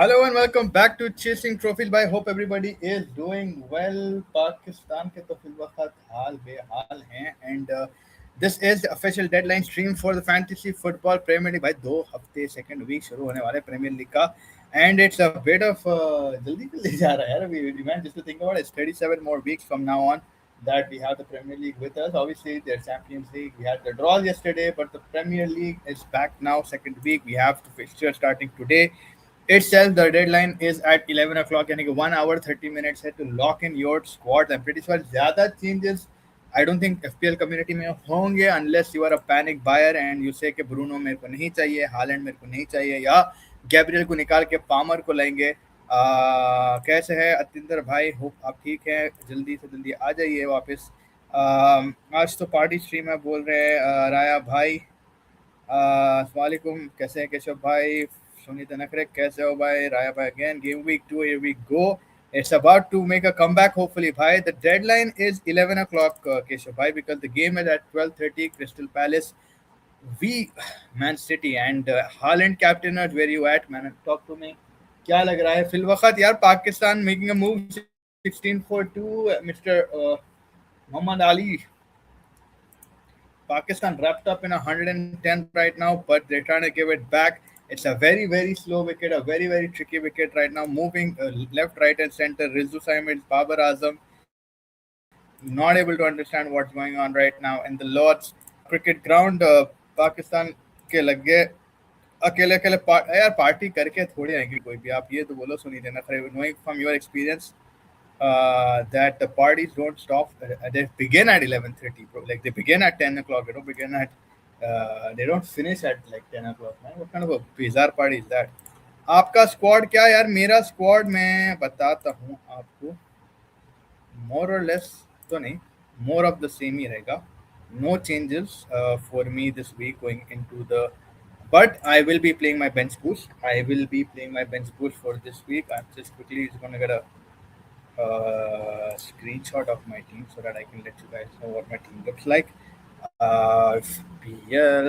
Hello and welcome back to Chasing Trophies. I hope everybody is doing well. Pakistan के तो fill वक्त हाल बेहाल हैं and this is the official deadline stream for the fantasy football Premier League. भाई 2 हफ्ते second week शुरू होने वाले Premier League का and it's a bit of जल्दी जल्दी जा रहा है यार अभी man just to think about it, it's 37 more weeks from now on that we have the Premier League with us. Obviously, there's Champions League. We had the draws yesterday, but the Premier League is back now. Second week, we have the fixture starting today itself. The deadline is at 11 o'clock, यानी कि 1 hour 30 minutes है to lock in your squad. I'm pretty sure ज़्यादा changes I don't think FPL community में होंगे unless you are a panic buyer and you say कि Bruno मेरे को नहीं चाहिए, हालैंड मेरे को नहीं चाहिए या गैब्रियल को निकाल के पामर को लेंगे. कैसे है अतिंदर भाई? होप आप ठीक हैं, जल्दी से जल्दी आ जाइए वापस. आज तो पार्टी स्ट्रीम है बोल रहे हैं राया भाई. अस्सलाम वालेकुम, कैसे हैं केशव भाई? Sunita Nakre, कैसे हो भाई? Raya bhai again. Game week 2, here we go. It's about to make a comeback, hopefully, bhai. The deadline is 11 o'clock, Keshav bhai, because the game is at 12:30. Crystal Palace, Man City, and Haaland captainers. Where you at, man? Talk to me. क्या लग रहा है fill वक्त यार? Pakistan making a move 16-4-2. Mr. Muhammad Ali. Pakistan wrapped up in 110 right now, but they're trying to give it back. It's a very, very slow wicket, a very, very tricky wicket right now. Moving left, right, and center. Rizu Simons, Babar Azam, not able to understand what's going on right now in the Lord's cricket ground. Pakistan के लग गए अकेले अकेले यार party करके थोड़ी आएंगे कोई भी. आप ये तो बोलो सुनी देना. Knowing from your experience that the parties don't stop. They begin at 11:30, bro. Like they begin at 10 o'clock. They don't begin at they don't finish at like 10 o'clock, man. What kind of a bizarre party is that? आपका squad क्या यार? मेरा squad मैं बताता हूँ आपको. मोर और less तो नहीं, मोर ऑफ द सेम ही रहेगा. No changes for me this week going into the. But I will be playing my bench boost. I will be playing my bench boost for this week. I'm just quickly going to get a screenshot of my team so that I can let you guys know what my team looks like. FPL.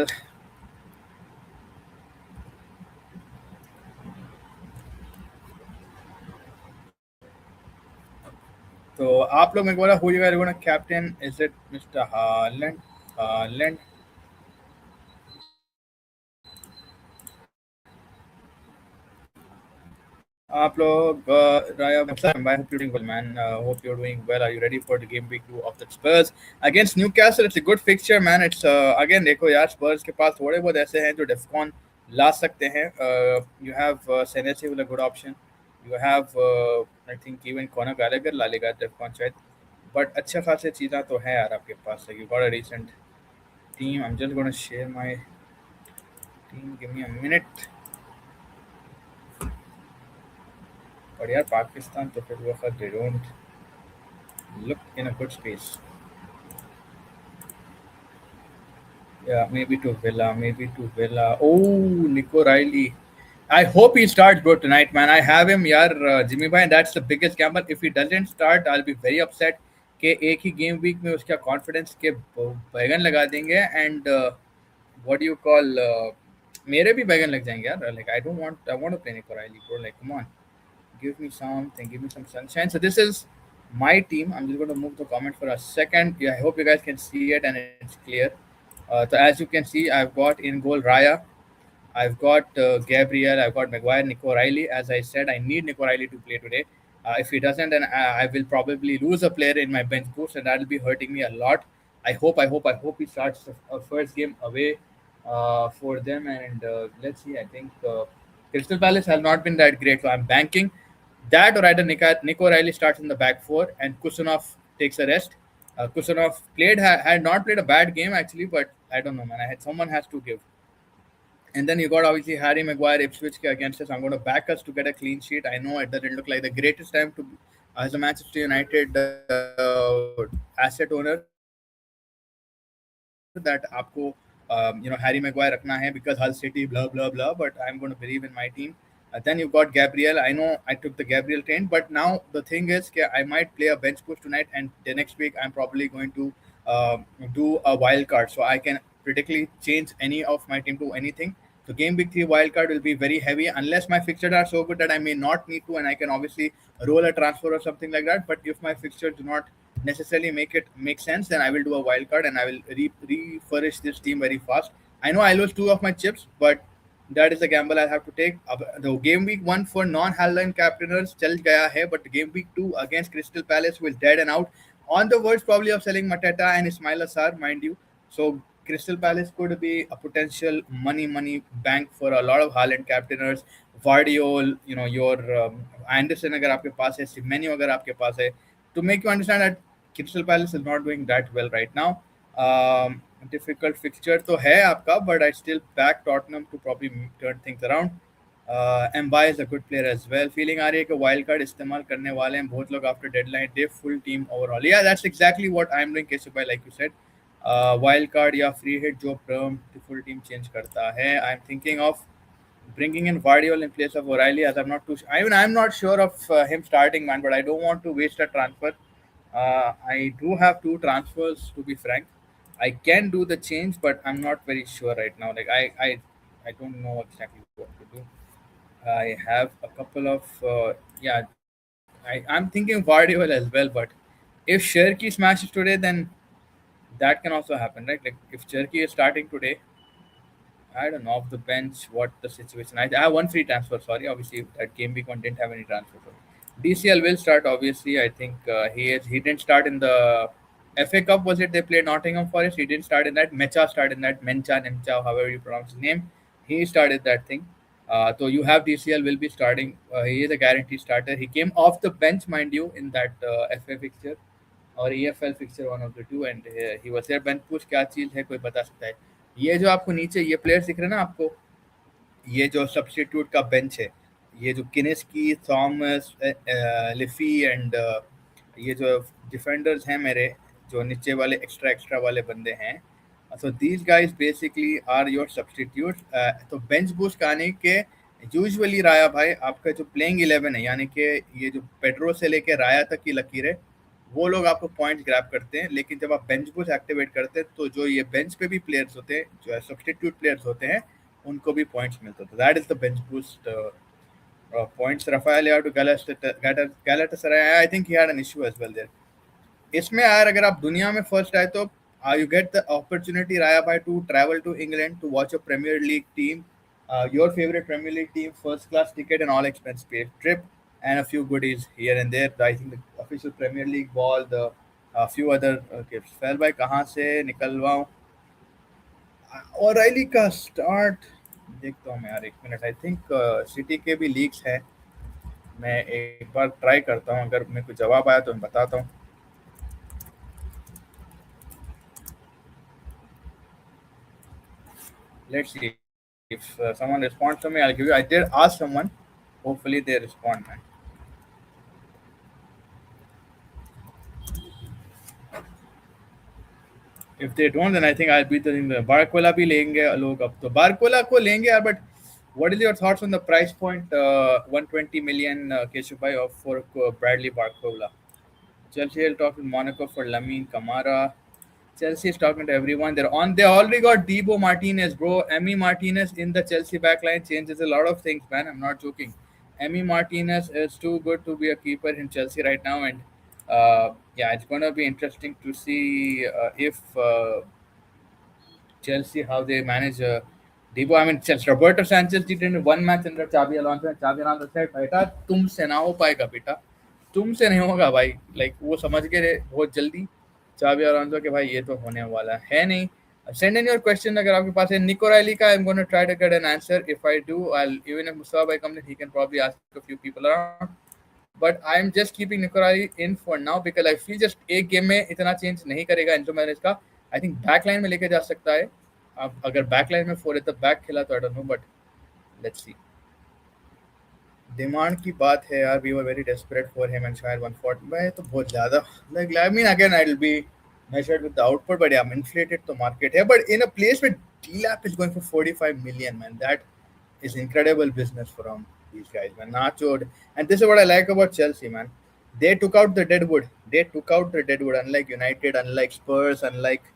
तो आप लोग मेरे को बोला who you guys are going to captain? Is it Mr. Haaland? Haaland. आप लोग Raya, I hope you're doing well, man. Hope you're doing well. Are you ready for the game week 2 of the Spurs against Newcastle? It's a good fixture, man. It's again देखो यार, Spurs के पास थोड़े बहुत ऐसे हैं जो डेफकॉन ला सकते हैं. You have Senesi with a good option. You have I think even Conor Gallagher ला लेगा डेफकॉन शायद. But अच्छा खासे चीज़ें तो है यार आपके पास. You got a recent team. I'm just going to share my team. Give me a minute. But yeah, Pakistan to फिर वक्त they don't look in a good space. Yeah, maybe to Villa. Oh, Nico Riley. I hope he starts, bro, tonight, man. I have him, yaar, Jimmy bhai, and that's the biggest gamble. If he doesn't start, I'll be very upset. कि एक ही game week में उसका confidence के बैगन लगा देंगे and what do you call मेरे भी बैगन लग जाएंगे यार. Like I want to play Nico Riley, bro. Like come on, give me something, give me some sunshine. So this is my team. I'm just going to move the comment for a second. Yeah, I hope you guys can see it and it's clear. So as you can see, I've got in goal Raya, I've got Gabriel, I've got Maguire, Nico Riley. As I said, I need Nico Riley to play today. If he doesn't, then I will probably lose a player in my bench boost, and that'll be hurting me a lot. I hope he starts a first game away for them, and let's see. I think Crystal Palace has not been that great, so I'm banking that, or either Nico Riley starts in the back four and Kusunov takes a rest. Kusunov had not played a bad game actually, but I don't know, man. Someone has to give. And then you got obviously Harry Maguire, Ipswich against us. I'm going to back us to get a clean sheet. I know it doesn't look like the greatest time to, as a Manchester United asset owner, that आपको Harry Maguire रखना है because Hull City blah blah blah. But I'm going to believe in my team. Then you've got Gabriel. I know I took the Gabriel train, but now the thing is, I might play a bench push tonight, and the next week I'm probably going to do a wild card, so I can predictably change any of my team to anything. So game week 3 wildcard will be very heavy unless my fixtures are so good that I may not need to, and I can obviously roll a transfer or something like that. But if my fixtures do not necessarily make sense, then I will do a wildcard and I will refurnish this team very fast. I know I lose two of my chips, but that is the gamble I have to take. The game week 1 for non-Haaland captainers चल गया है, but game week 2 against Crystal Palace will dead and out. On the verge probably of selling Mateta and Ismail Assar, mind you. So Crystal Palace could be a potential money bank for a lot of Haaland captainers. Vardiol, your Anderson अगर आपके पास है, Semenyo अगर आपके पास है, to make you understand that Crystal Palace is not doing that well right now. Difficult fixture तो है आपका, but I still back Tottenham to probably turn things around. Mbai is a good player as well. Feeling आ रही है कि wild card इस्तेमाल करने वाले हैं बहुत लोग after deadline day. Full team overall. Yeah, that's exactly what I'm doing, Keshubai, like you said. Wild card या free hit जो perm full team change करता है. I'm thinking of bringing in Vardiol in place of O'Reilly, as I'm not sure of him starting, man, but I don't want to waste a transfer. I do have two transfers, to be frank. I can do the change, but I'm not very sure right now. Like I don't know exactly what to do. I have a couple of yeah. I'm thinking Vardiol as well, but if Sherky smashes today, then that can also happen, right? Like if Cherky is starting today, I don't know off the bench what the situation. I have one free transfer. Sorry, obviously that game week one didn't have any transfer. So DCL will start. Obviously, I think he didn't start in the FA Cup. Was it they played Nottingham Forest? He didn't start in that. Mecha started in that. Mencha, Nemcha, however you pronounce his name. He started that thing. So you have DCL will be starting. He is a guaranteed starter. He came off the bench, mind you, in that FA fixture और EFL fixture one of the two and he was there bench push क्या चीज़ है कोई बता सकता है ये जो आपको नीचे ये प्लेयर्स दिख रहे हैं ना आपको ये जो सब्स्टिट्यूट का बेंच है ये जो किनेस्की थॉमस लिफी एंड ये जो डिफेंडर्स हैं मेरे जो नीचे वाले एक्स्ट्रा वाले बंदे हैं so these guys basically are your substitute तो बेंच बूस्ट आने के यूजुअली राया भाई आपका जो प्लेइंग 11 है यानी कि ये जो पेड्रो से लेके राया तक की लकीर है वो लोग आपको पॉइंट ग्रैब करते हैं लेकिन जब आप बेंच बूस्ट एक्टिवेट करते हैं तो जो ये बेंच पे भी प्लेयर्स होते हैं जो सब्स्टिट्यूट प्लेयर्स होते हैं उनको भी पॉइंट्स मिलते हैं that is the bench boost points Rafael to Galatasaray I think he had an issue as well there इसमें यार अगर आप दुनिया में फर्स्ट आए तो you get the opportunity Raya bhai to travel to England to watch a Premier League team your favorite Premier League team first class ticket and all expense paid trip and a few goodies here and there I think the official Premier League ball the few other gifts फैल भाई कहाँ से निकलवाऊँ O'Reilly का start देखता हूँ मैं यार एक मिनट आई थिंक सिटी के भी लीग्स हैं मैं एक बार ट्राई करता हूँ अगर मेरे को जवाब आया तो मैं बताता हूँ let's see if someone responds to me I'll give you I did ask someone hopefully they respond man if they don't then I think I'll be the Barcola bhi lenge log ab to Barcola ko lenge yaar but what is your thoughts on the price point 120 million Keshubai of for Bradley Barcola Chelsea will talk with Monaco for Lamine Kamara Chelsea is talking to everyone. They already got Debo Martinez, bro. Emi Martinez in the Chelsea backline changes a lot of things, man. I'm not joking. Emi Martinez is too good to be a keeper in Chelsea right now, and yeah, it's gonna be interesting to see if Chelsea how they manage Debo. I mean, Roberto Sanchez did in one match under Xabi Alonso, and Xabi Alonso said, "बेटा तुमसे ना हो पाएगा बेटा, तुमसे नहीं होगा भाई." Like वो समझ गए बहुत जल्दी. चाबी और के भाई ये तो होने वाला है नहीं send in your question अगर आपके पास है Nico Riley का I'm going to try to get an answer if I do I'll even if Mustafa bhai comes in he can probably ask a few people around but I'm just keeping Nico Riley in for now because I feel just एक game में इतना change नहीं करेगा Enzo Maresca का I think backline में लेके जा सकता है अब अगर बैकलाइन में फोर एट द बैक खेला तो I don't know but let's see demand की बात है यार we were very desperate for him and शायद 140 भाई तो बहुत ज़्यादा like I mean again I will be measured with the output but yeah inflated the market here but in a place where D-Lap is going for 45 million man that is incredible business from these guys man Nacho and this is what I like about Chelsea man they took out the deadwood unlike United unlike Spurs unlike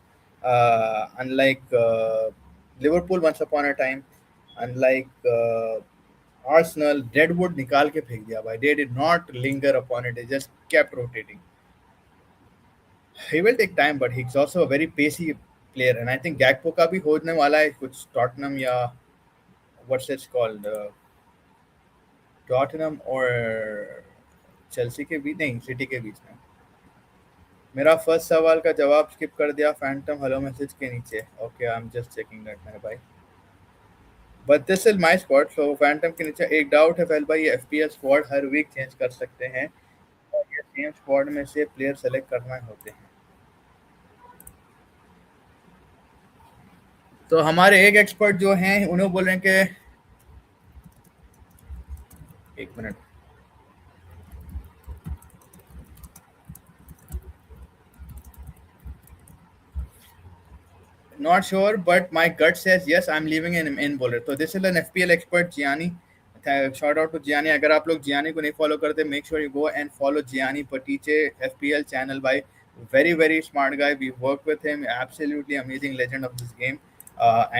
Liverpool once upon a time Unlike Arsenal, Deadwood निकाल के फेंक दिया भाई. They did not linger upon it. They just kept rotating. He will take time, but he's also a very pacey player, and I think Gakpo का भी होने वाला है कुछ Tottenham या what's it called, Tottenham और चेल्सी के बीच नहीं सिटी के बीच में. मेरा फर्स्ट सवाल का जवाब स्किप कर दिया फैंटम हेलो मैसेज के नीचे. Okay I am just checking that मेरे भाई. But this is my squad. So Phantom के नीचे एक डाउट है फैल भाई, एफपीएल स्क्वाड हर वीक चेंज कर सकते हैं और ये सेम स्क्वाड में से प्लेयर सेलेक्ट करना होते हैं. तो हमारे एक एक्सपर्ट जो हैं उन्होंने बोल रहे हैं कि एक minute. Not sure, but my gut says yes. I'm leaving in bowler. So this is an FPL expert, Gianni. Shout out to Gianni. अगर आप लोग Gianni को नहीं follow करते, make sure you go and follow Gianni Patice FPL channel. By very smart guy. We work with him. Absolutely amazing legend of this game.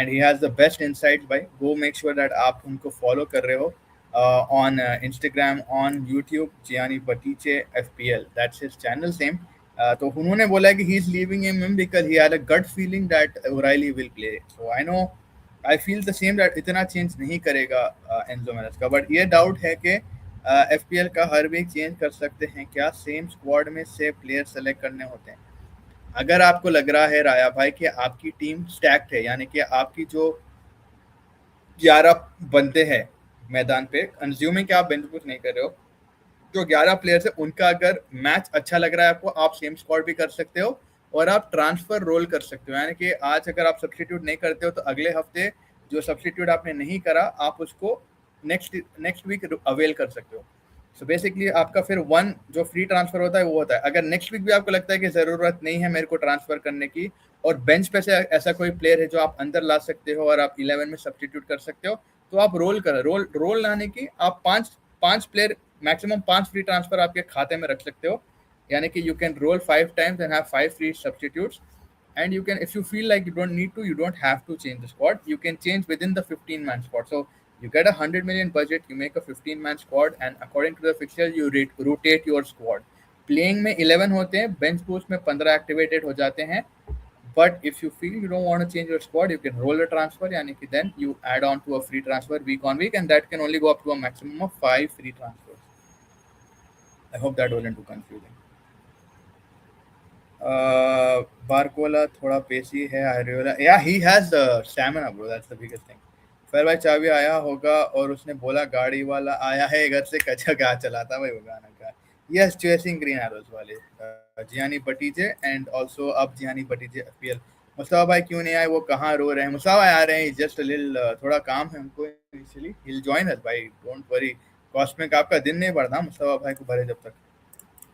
And he has the best insights. By go make sure that आप उनको follow कर रहे हो on Instagram, on YouTube. Gianni Patice FPL. That's his channel same. तो उन्होंने बोला कि he is leaving him because he had a gut feeling that O'Reilly will play. So I know I feel the same that इतना change नहीं करेगा Enzo manage का. But ये doubt है कि एफपीएल का हर वीक चेंज कर सकते हैं क्या, सेम स्क्वाड में से प्लेयर सेलेक्ट करने होते हैं. अगर आपको लग रहा है राया भाई कि आपकी टीम स्टैक्ड है, यानी कि आपकी जो 11 बंदे हैं मैदान पे, कंज्यूमिंग कि आप बेंच बुक नहीं कर रहे हो, जो 11 प्लेयर्स है उनका अगर मैच अच्छा लग रहा है आपको, आप सेम स्क्वाड भी कर सकते हो और आप ट्रांसफर रोल कर सकते हो. यानी कि आज अगर आप सब्सटीट्यूट नहीं करते हो तो अगले हफ्ते जो सब्सटीट्यूट आपने नहीं करा आप उसको नेक्स्ट नेक्स्ट वीक अवेल कर सकते हो. सो बेसिकली आपका फिर वन जो फ्री ट्रांसफर होता है वो होता है. अगर नेक्स्ट वीक भी आपको लगता है कि ज़रूरत नहीं है मेरे को ट्रांसफर करने की और बेंच पे से ऐसा कोई प्लेयर है जो आप अंदर ला सकते हो और आप 11 में सब्सटीट्यूट कर सकते हो, तो आप रोल करें. रोल लाने की आप पांच पांच प्लेयर मैक्सिमम 5 फ्री ट्रांसफर आपके खाते में रख सकते हो. यानी कि you can roll 5 times and have 5 free substitutes. And you can, if you feel like you don't need to, you don't have to change the squad. You can change within the 15-man squad. So you get a 100 million budget, you make a 15-man squad, and according to the fixture, you rotate your squad. Playing में 11 होते हैं, bench boost में 15 activated हो जाते हैं. But if you feel you don't want to change your squad, you can roll a transfer. यानी कि then you add on to a free transfer week on week, and that can only go up to a maximum of 5 free transfers. I hope that wasn't too confusing. Barcola थोड़ा पेसी है. Ariola, yeah, he has the stamina, bro. That's the biggest thing. फिर भाई चाबी आया होगा और उसने बोला गाड़ी वाला आया है घर से कच्चा कहाँ चलाता भाई वो गाना का. Yes, chasing green arrows वाले जियानी बटीजे एंड ऑल्सो अब जियानी बटीजे एफपीएल. मुस्तफा भाई क्यों नहीं आए, वो कहाँ रो रहे हैं. मुस्तफा भाई आ रहे हैं, जस्ट लिल थोड़ा काम है उनको initially. He will join us भाई, डोंट वरी. कॉस्मिक आपका दिन नहीं बढ़ना, मुस्तफा भाई को भरे जब तक.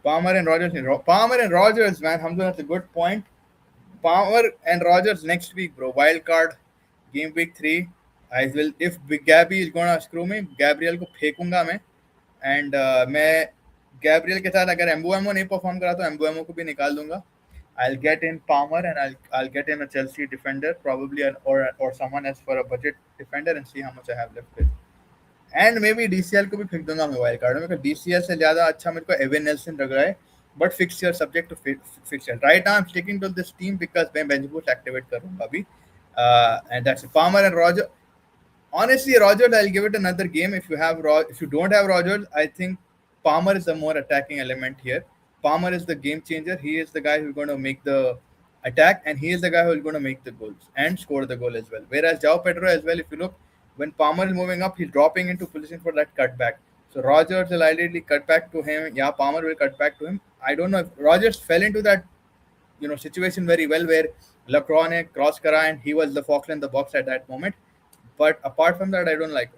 Palmer and Rogers. Palmer and Rogers, man. Hamza, that's a good point. Palmer and Rogers next week, bro. Wild card, game week 3. I will, if Gabby is gonna screw me, Gabriel को फेंकूंगा मैं. And मैं Gabriel के साथ अगर एम्बुएमो नहीं perform करा तो एम्बुएमो को भी निकाल दूंगा. I'll get in Palmer and I'll get in a Chelsea defender probably, or someone else for a budget defender and see how much I have left with. And may be DCL को भी फेंक दूंगा मैं wild card में. DCL से ज्यादा अच्छा मेरे को एवन नेल्सन लग रहा है. But fixture subject to fixture. Right now I am sticking to this team because मैं बेंच बूस्ट एक्टिवेट करूंगा अभी. And that's Palmer and Roger. Honestly, Rogers, I'll give it another game. If you don't have Rogers, I think Palmer is the more attacking element here. Palmer is the game changer. He is the guy who's going to make the attack, and he is the guy who's going to make the goals and score the goal as well. Whereas João Pedro as well, if you look, when Palmer is moving up, he's dropping into position for that cutback. So Rogers will ideally cut back to him. Yeah, Palmer will cut back to him. I don't know if Rogers fell into that situation very well where Lacroix ने cross करा and he was the fox in the box at that moment. But apart from that, I don't like.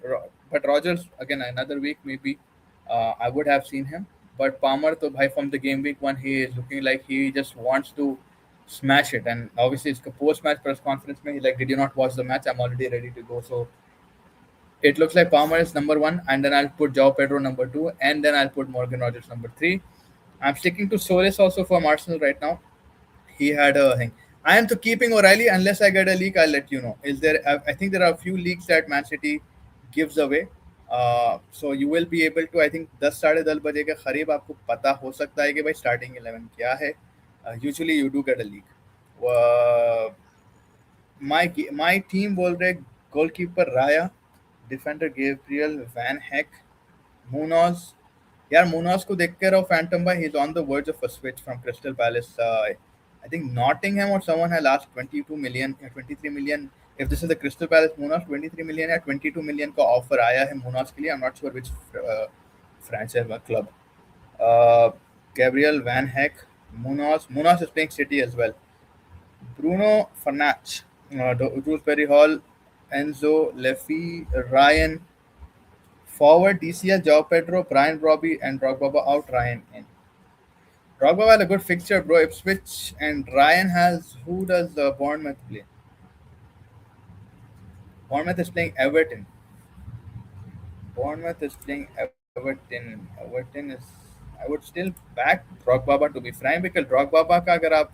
But Rogers again another week maybe I would have seen him. But Palmer, to bhai, from the game week 1, he is looking like he just wants to smash it. And obviously, it's a post-match press conference. He's like, "Did you not watch the match? I'm already ready to go." So it looks like Palmer is number 1, and then I'll put João Pedro number 2, and then I'll put Morgan Rogers number 3. I'm sticking to Solis also from Arsenal right now. He had a thing. I am to keeping O'Reilly unless I get a leak. I'll let you know. Is there? I think there are a few leaks that Man City gives away. So you will be able to. I think 10 साढ़े 10 बजे के करीब आपको पता हो सकता है कि भाई starting 11 क्या है. Usually you do get a leak. Uh, my team बोल रहे goalkeeper Raya, defender Gabriel Van Heck, Munoz. यार मुनास को देख के रहो फैंटम भाई, he's on the verge of a switch from Crystal Palace. I think Nottingham or someone has asked 22 million या 23 million. If this is the Crystal Palace Munas, 23 million या 22 million का offer आया है मुनास के लिए. I'm not sure which franchise or club. Uh, Gabriel Van Heck, Munas is playing City as well. Bruno Fernandes, Dewsbury Hall, Enzo, Leffy, Ryan, forward DCL, Joao Pedro, Brian Robbie, and Drogba out, Ryan in. Drogba had a good fixture, bro. Ipswich and Ryan has. Who does Bournemouth play? Bournemouth is playing Everton. Bournemouth is playing Everton. Everton is. I would still back Drogba to be frank because Drogba का अगर आप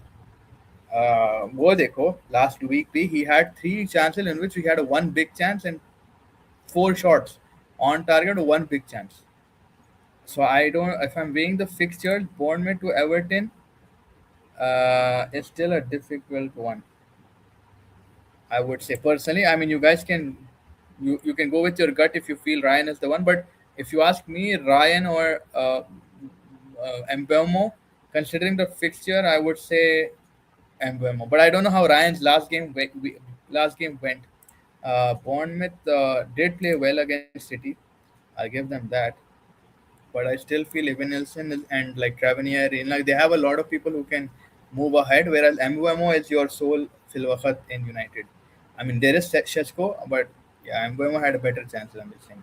वो देखो last week भी he had 3 chances in which he had a one big chance and 4 shots on target, one big chance. So I don't. If I'm weighing the fixture, Bournemouth to Everton is still a difficult one. I would say personally. I mean, you guys can you can go with your gut if you feel Ryan is the one. But if you ask me, Ryan or Mbeumo, considering the fixture, I would say Mbeumo. But I don't know how Ryan's last game went. Bournemouth did play well against City. I'll give them that. But I still feel Evan Nelson and like Travenier, like they have a lot of people who can move ahead, whereas Mbuemo is your sole Filwakhat in United. I mean, there is Sheshko, but yeah, Mbuemo had a better chance. I'm just saying.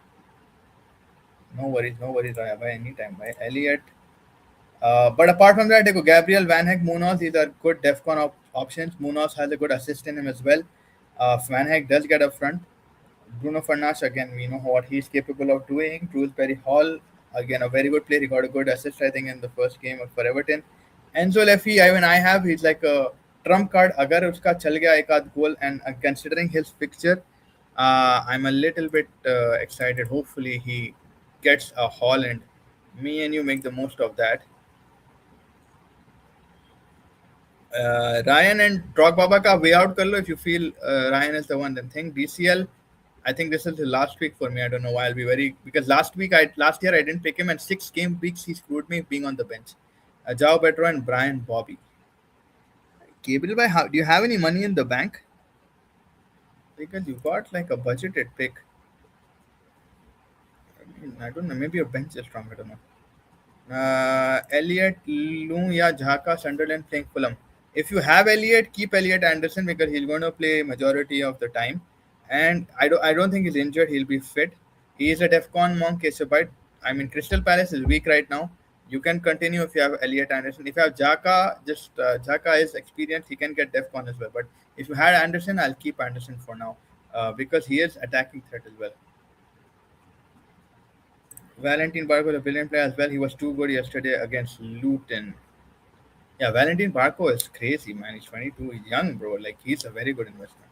No worries, Raya, by any time. By Elliot. But apart from that, Gabriel Van Heck, Munoz, these are good DEFCON options. Munoz has a good assist in him as well. Van Heck does get up front. Bruno Fernandes, again, we know what he's capable of doing. Dewsbury Hall, again, a very good player. He got a good assist, I think, in the first game for Everton. Enzo Leffy, he's like a trump card. Agar uska chal gaya ek aad goal, and considering his fixture, I'm a little bit excited. Hopefully, he gets a Holland. Me and you make the most of that. Ryan and Drogba ka way out kar lo if you feel Ryan is the one. Then think DCL. I think this is the last week for me. I don't know why. I'll be very because last year I didn't pick him, and 6 game weeks he screwed me being on the bench. Jao Petro and Brian Bobby. Gabriel, by how do you have any money in the bank? Because you got like a budgeted pick. I don't know. Maybe your bench is strong. I don't know. Elliot, Loon, या Jhaka, Sunderland playing Fulham. If you have Elliot, keep Elliot Anderson because he's going to play majority of the time. And I don't think he's injured. He'll be fit. He is a DEFCON monk. I mean, Crystal Palace is weak right now. You can continue if you have Elliot Anderson. If you have Jaka, just Jaka is experienced. He can get DEFCON as well. But if you had Anderson, I'll keep Anderson for now because he is attacking threat as well. Valentin Barco is a brilliant player as well. He was too good yesterday against Luton. Yeah, Valentin Barco is crazy, man. He's 22. He's young, bro. Like, he's a very good investment.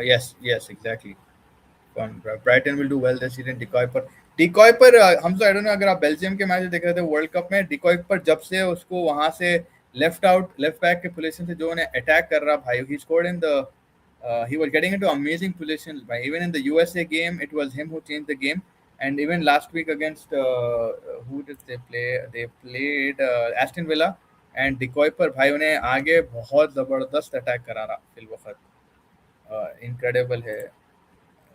Yes, exactly. Brighton will do well this season. Decoy पर हम तो आई don't no अगर आप Belgium के match देख रहे थे world cup में, डिकॉय पर जब से उसको वहां से लेफ्ट बैक के पोजीशन से जो उन्हें अटैक कर रहा भाई, he scored in the he was getting into amazing positions. By even in the USA game, it was him who changed the game. And even last week against who did they play? They played Aston Villa and Decoy पर भाई उन्हें आगे बहुत जबरदस्त attack करा रहा fill वक्त. Incredible है.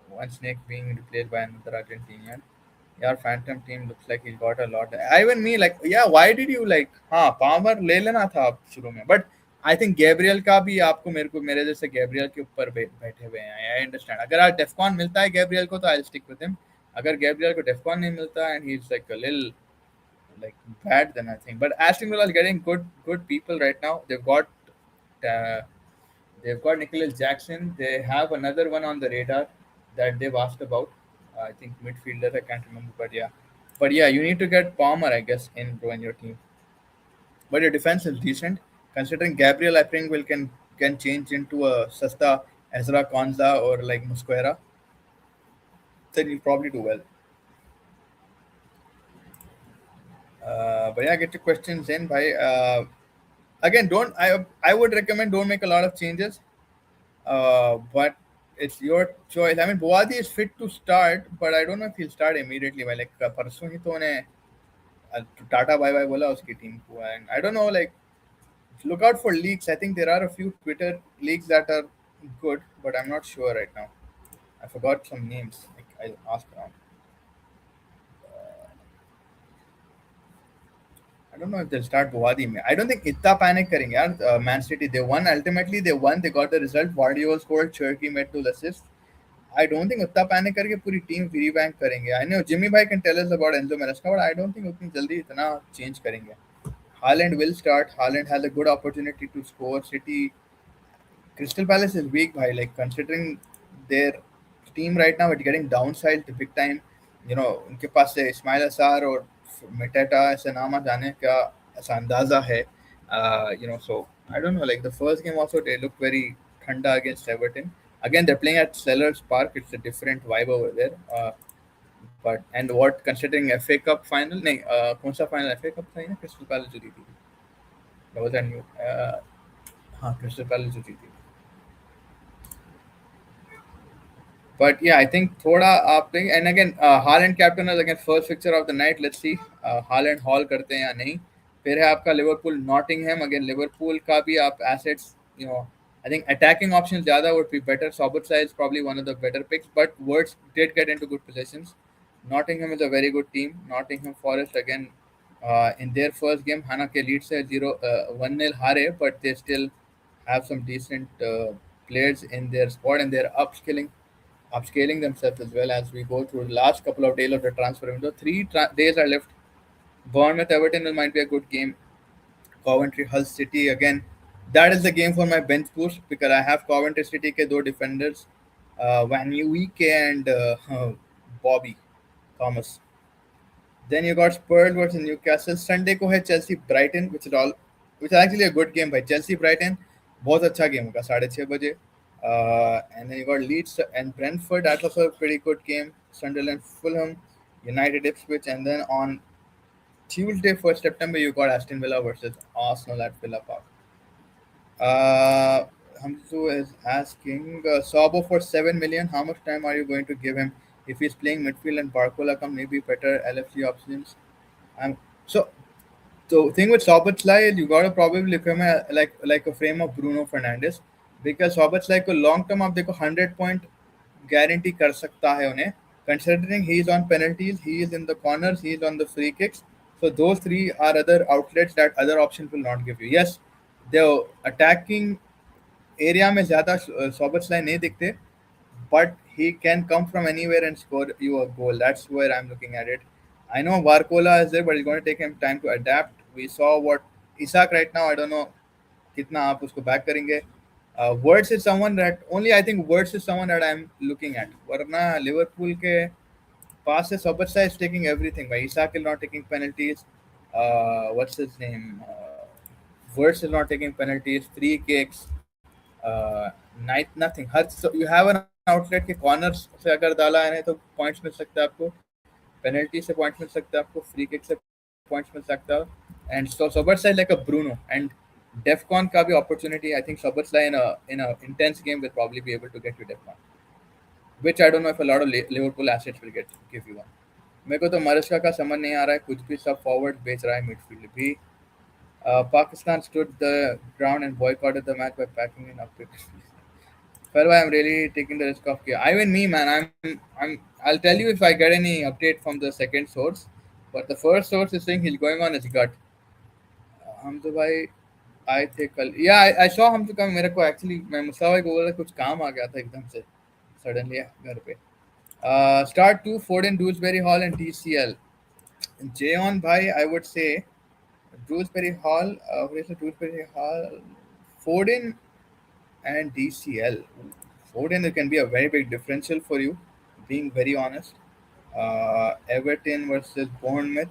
One snake being replaced by another Argentinian. Your phantom team looks like he's got a lot. Even me, like, yeah, why did you like? हाँ, Palmer ले लेना था आप शुरू में, but I think Gabriel का भी आपको मेरे जैसे Gabriel के ऊपर बैठे हुए हैं. I understand. अगर आप डेफकॉन मिलता है Gabriel को तो I'll stick with him. अगर Gabriel को डेफकॉन नहीं मिलता and he's like a little like bad, then I think. But Aston Villa is getting good people right now. Uh, they've got Nicholas Jackson. They have another one on the radar that they've asked about. I think midfielder. I can't remember, but yeah, you need to get Palmer, I guess, in your team. But your defense is decent. Considering Gabriel, I think will can change into a Sasta Ezra Konza or like Musquera, then you'll probably do well. But yeah, get your questions in, bhai. Again, don't I would recommend don't make a lot of changes. But it's your choice. I mean, Boadi is fit to start, but I don't know if he'll start immediately. By like परसों ही तो उन्हें tata bye bye बोला उसकी team को, and I don't know, like, look out for leaks. I think there are a few Twitter leaks that are good, but I'm not sure right now. I forgot some names. Like, I'll ask around. I don't know if they'll start Buwadi. I don't think इतना panic करेंगे यार. Man City, they won ultimately. They won. They got the result. Guardiola scored. Cherky made 2 assists. I don't think उतना panic करके पूरी team revamp करेंगे. I know Jimmy भाई can tell us about Enzo Maresca, but I don't think उतनी जल्दी इतना change करेंगे. Haaland will start. Haaland has a good opportunity to score. City Crystal Palace is weak, bhai. Like, considering their team right now, it's getting downside big time. उनके पास से इस्माइल असार और मिटेटा ऐसे नाम जाने का ऐसा अंदाजा है. So I don't know. Like, the first game also, they look very thanda against Everton. Again, they're playing at Sellers Park. It's a different vibe over there. But and what, considering FA Cup final, नहीं, कौन सा final FA Cup था ये ना, Crystal Palace जो जीती थी. That was a new. हाँ, Crystal Palace जो जीती थी. But yeah, I think thoda आप देंगे. And again, Haaland captain is again first fixture of the night. Let's see, Haaland haul करते हैं या नहीं. फिर है आपका Liverpool Nottingham. Again, Liverpool का भी आप assets, I think attacking options ज़्यादा would be better. Sobotlai is probably one of the better picks, but Words did get into good positions. Nottingham is a very good team. Nottingham Forest again, in their first game, Hana के lead से 1-0 हारे, but they still have some decent players in their squad, and they're upscaling themselves as well as we go through the last couple of days of the transfer window. Three days are left. Bournemouth Everton might be a good game. Coventry Hull City again. That is the game for my bench boost because I have Coventry City ke two defenders, Van Uike and Bobby Thomas. Then you got Spurs versus Newcastle. Sunday को है Chelsea Brighton, which is actually a good game by Chelsea Brighton. बहुत अच्छा game होगा 6:30 बजे. And then you got Leeds and Brentford. That's also a pretty good game. Sunderland Fulham, United Ipswich, and then on Tuesday, 1st September, you got Aston Villa versus Arsenal at Villa Park. Hamzu is asking, Sabo for 7 million. How much time are you going to give him? If he's playing midfield and Barcola come, maybe better LFC options. So the thing with Sobotlai is you gotta probably look him like a frame of Bruno Fernandes, because Sobotlai को long term आप देखो 100 point guarantee कर सकता है उन्हें, considering he is on penalties, he is in the corners, he is on the free kicks. So those three are other outlets that other options will not give you. Yes, the attacking area में ज़्यादा Sobotlai नहीं दिखते, but he can come from anywhere and score you a goal. That's where I'm looking at it. I know Varcola is there, but it's going to take him time to adapt. We saw what Isak right now. I don't know कितना आप उसको back करेंगे. Words is someone that only I think Words is someone that I'm looking at. वरना Liverpool के पास से Sobotlai is taking everything. But Isak is not taking penalties. What's his name? Words is not taking penalties. Free kicks. Nothing. So you have an outlet के corners से अगर डाला है तो points मिल सकता है आपको, penalty से points मिल सकता है आपको, free kick से points मिल सकता है, and so Sobotlai like a Bruno, and Defcon का भी opportunity. I think Sobotlai in a intense game will probably be able to get you Defcon, which I don't know if a lot of Liverpool assets will give you one. मेरे को तो मरस्का का समझ नहीं आ रहा है, कुछ भी सब forward बेच रहा है, midfield भी. Pakistan stood the ground and boycotted the match by packing in up. Well, I'm really taking the risk of even me, man. I'll tell you if I get any update from the second source, but the first source is saying he's going on his gut. Hamza भाई आए थे कल. I saw Hamza का. मेरे को actually मैं मुस्ताफा भाई को बोला कुछ काम आ गया था एकदम से suddenly घर पे. Start 2 Foden, Dewsbury Hall and TCL. Jayon bhai, I would say Dewsbury Hall, Dewsbury Hall, Foden and DCL. Foden, it can be a very big differential for you, being very honest. Everton versus Bournemouth.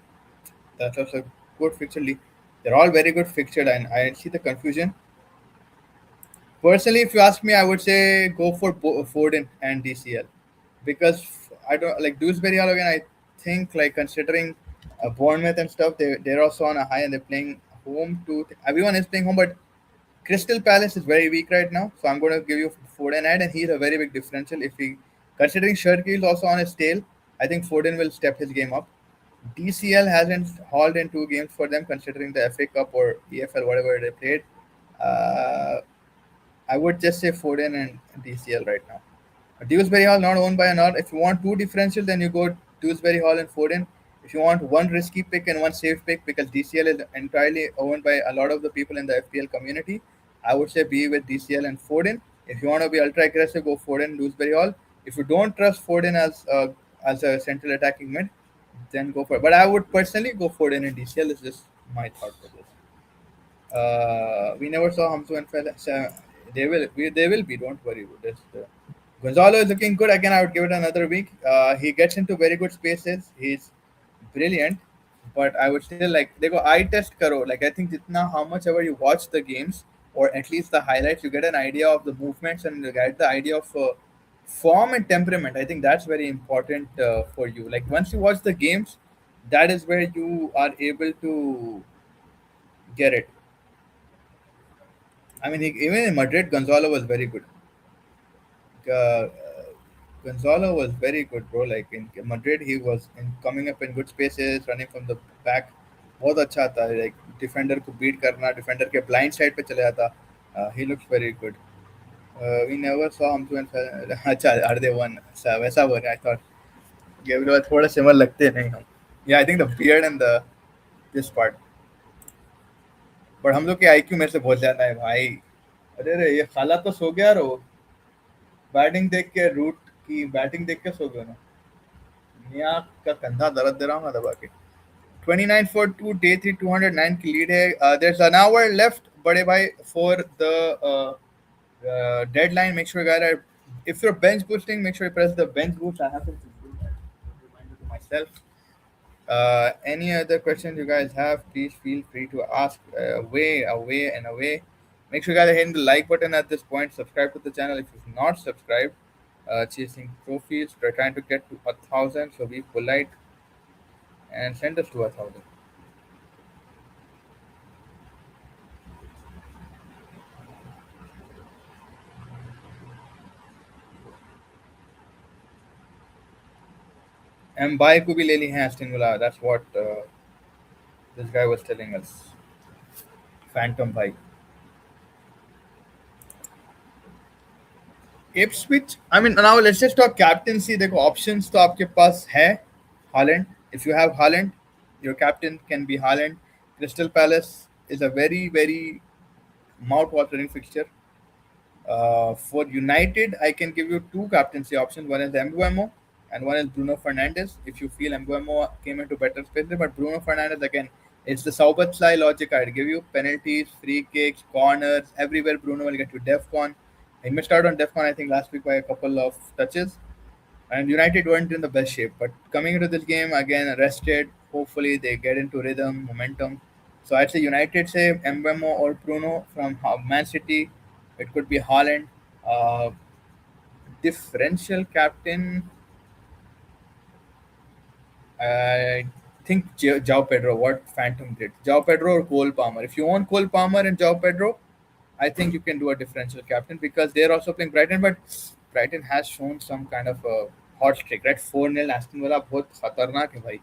That's also a good fixture. They're all very good fixture, and I see the confusion. Personally, if you ask me, I would say go for Foden and DCL because I don't like Dewsbury Hall again. I think like considering Bournemouth and stuff, they're also on a high and they're playing home to everyone is playing home, but Crystal Palace is very weak right now, so I'm going to give you Foden ad, and he's a very big differential. If he, considering Sherky is also on his tail, I think Foden will step his game up. DCL hasn't hauled in two games for them, considering the FA Cup or EFL, whatever they played. Uh, I would just say Foden and DCL right now. Dewsbury Hall not owned by another. If you want two differential, then you go Dewsbury Hall and Foden. If you want one risky pick and one safe pick, because DCL is entirely owned by a lot of the people in the FPL community, I would say be with DCL and Foden. If you want to be ultra aggressive, go Foden, Dewsbury Hall. If you don't trust Foden as a central attacking mid, then go for it. But I would personally go Foden and DCL. Is just my thought for this. We never saw Hamzu and Fel. They will be. Don't worry about this. Gonzalo is looking good again. I would give it another week. He gets into very good spaces. He's brilliant, but I would still like they go eye test karo. Like I think jitna how much ever you watch the games or at least the highlights, you get an idea of the movements and you get the idea of form and temperament. I think that's very important for you. Like once you watch the games, that is where you are able to get it. I mean, even in Madrid, Gonzalo was very good. Uh, Gonzalo was very good, bro. Like in Madrid, he was coming up in good spaces, running from the back. बहुत अच्छा था like defender को beat करना defender के blind side पे चले जाता. He looks very good. We never saw him to अच्छा are they one वैसा बोल रहे I thought Gabriel थोड़ा similar लगते हैं नहीं हम. Yeah, I think the beard and the this part. But हम लोग के IQ मेरे से बहुत ज्यादा है भाई. अरे रे ये खाला तो सो गया रो. बैटिंग देख के रूट की बैटिंग देख के सो गया ना. मियाँ का कंधा दर्द दे रहा हूँ ना दबा के. 29 for 2 day 3 209 की लीड है. There's an hour left बड़े भाई for the deadline. Make sure guys are, if you're bench boosting, make sure you press the bench boost. I happen to do that. Reminder to myself. Any other questions you guys have, please feel free to ask away and away. Make sure you guys are hitting the like button at this point. Subscribe to the channel if you've not subscribed. Chasing trophies. We're trying to get to 1,000, so be polite and send us to 1,000. Mbai को भी ले ली है Aston Villa. That's what this guy was telling us. Phantom Bhai. Ipswich. I mean, now let's just talk captaincy. देखो options तो आपके पास है. Haaland. If you have Haaland, your captain can be Haaland. Crystal Palace is a very mouth-watering fixture. For United, I can give you two captaincy options. One is Mbuemo and one is Bruno Fernandes. If you feel Mbuemo came into better space, but Bruno Fernandes again, it's the Saubertsly logic. I'd give you penalties, free kicks, corners, everywhere. Bruno will get you DEFCON. He missed out on DEFCON, I think, last week by a couple of touches. And United weren't in the best shape. But coming into this game, again, rested. Hopefully, they get into rhythm, momentum. So I'd say United say Mbemo or Bruno from Man City. It could be Haaland. Uh, Differential captain, I think João Pedro. What Phantom did. João Pedro or Cole Palmer. If you want Cole Palmer and João Pedro, I think you can do a differential captain because they're also playing Brighton, but Brighton has shown some kind of a hot streak, right? 4-0 Aston Villa, बहुत खतरनाक है भाई.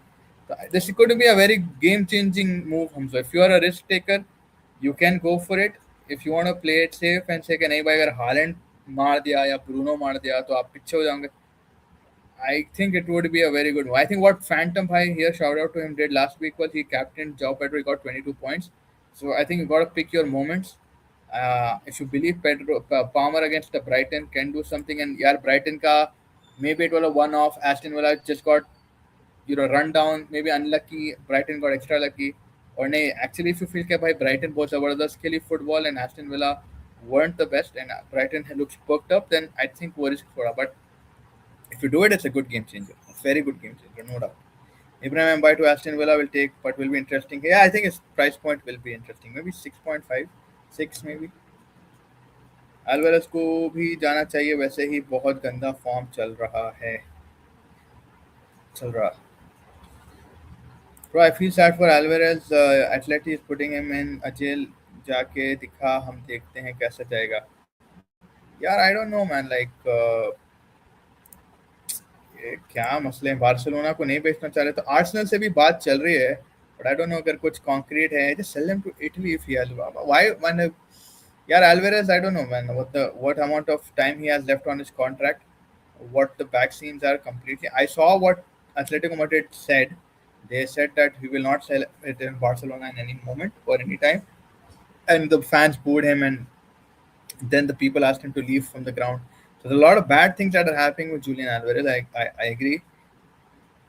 So this could be a very game-changing move. So if you are a risk taker, you can go for it. If you want to play it safe and say कि नहीं भाई अगर Holland मार दिया या ब्रूनो मार दिया तो आप पीछे हो जाओगे. I think it would be a very good one. I think what Phantom High here, shout out to him, did last week was he captained João Pedro. He got 22 points. So I think you got to pick your moments. If you believe Pedro Palmer against the Brighton can do something, and yeah, Brighton ka maybe it was a one-off. Aston Villa just got run down, maybe unlucky. Brighton got extra lucky. Or nay, actually, if you feel that by Brighton both zabardast खेली football and Aston Villa weren't the best, and Brighton looks perked up, then I think वो risk थोड़ा. But if you do it, it's a good game changer. A very good game changer, no doubt. Ibrahim Mbai to Aston Villa will take, but will be interesting. Yeah, I think his price point will be interesting. Maybe 6.5, 6 maybe. Alvarez को भी जाना चाहिए, वैसे ही बहुत गंदा form चल रहा. Bro, I feel sad for Alvarez. Atleti is putting him in a jail. जाके दिखा, हम देखते हैं कैसा जाएगा. यार आई डोंट नो मैन, लाइक ये क्या मसले हैं. बार्सिलोना को नहीं बेचना चाह रहे, तो आर्सेनल से भी बात चल रही है, बट आई डोंट नो अगर कुछ कॉन्क्रीट है. Just sell him to Italy if he has. Why man. यार Alvarez, I don't know man, what amount of time he has left on his contract, what the back scenes are completely. I saw what Atletico Madrid said. They said that he will not sell it in Barcelona in any moment or any time, and the fans booed him, and then the people asked him to leave from the ground. So there's a lot of bad things that are happening with Julian Alvarez. I agree,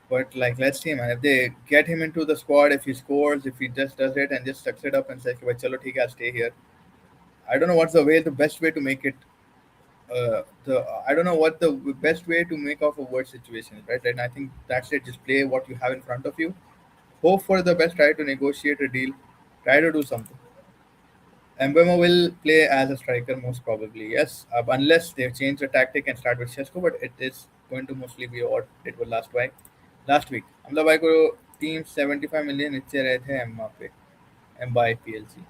but like let's see, man. If they get him into the squad, if he scores, if he just does it and just sucks it up and says, "Okay, chalo, theek hai, I'll stay here." I don't know what's the best way to make it. I don't know what the best way to make of a worst situation is, right? And I think that's it. Just play what you have in front of you. Hope for the best. Try to negotiate a deal. Try to do something. Mbemo will play as a striker most probably, yes, unless they change the tactic and start with Shesko. But it is going to mostly be what it was last week. हमला भाई को team 75 million इच्चे रहे थे Emma पे, ember PLC.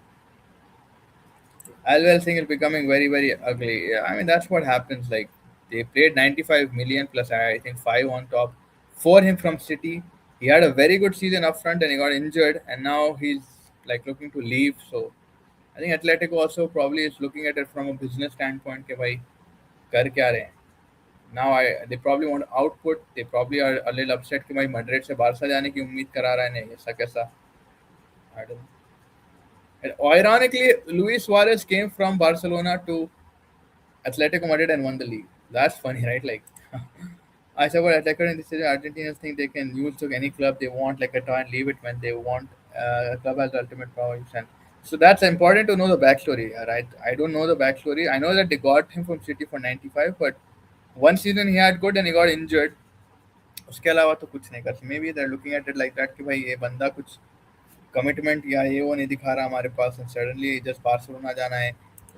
As well, thing is becoming very, very ugly. Yeah, I mean, that's what happens. Like, they paid 95 million plus, I think, 5 on top for him from City. He had a very good season up front and he got injured, and now he's like looking to leave. So, I think Atletico also probably is looking at it from a business standpoint. कि भाई कर क्या रहे हैं? Now they probably want output. They probably are a little upset कि भाई Madrid से Barça जाने की उम्मीद करा रहा है, नहीं ऐसा कैसा. I don't know. And ironically, Luis Suarez came from Barcelona to Atletico Madrid and won the league. That's funny, right? Like, I support attacker in this season. Argentinians think they can use to any club they want, like a toy, and leave it when they want. A club has the ultimate power. And so that's important to know the backstory, right? I don't know the backstory. I know that they got him from City for 95, but one season he had good and he got injured. उसके अलावा तो कुछ नहीं कर सकते. Maybe they're looking at it like that कि भाई ये बंदा कुछ कमिटमेंट या ये वो नहीं दिखा रहा हमारे पास, सडनली जस्ट बार्सिलोना जाना है.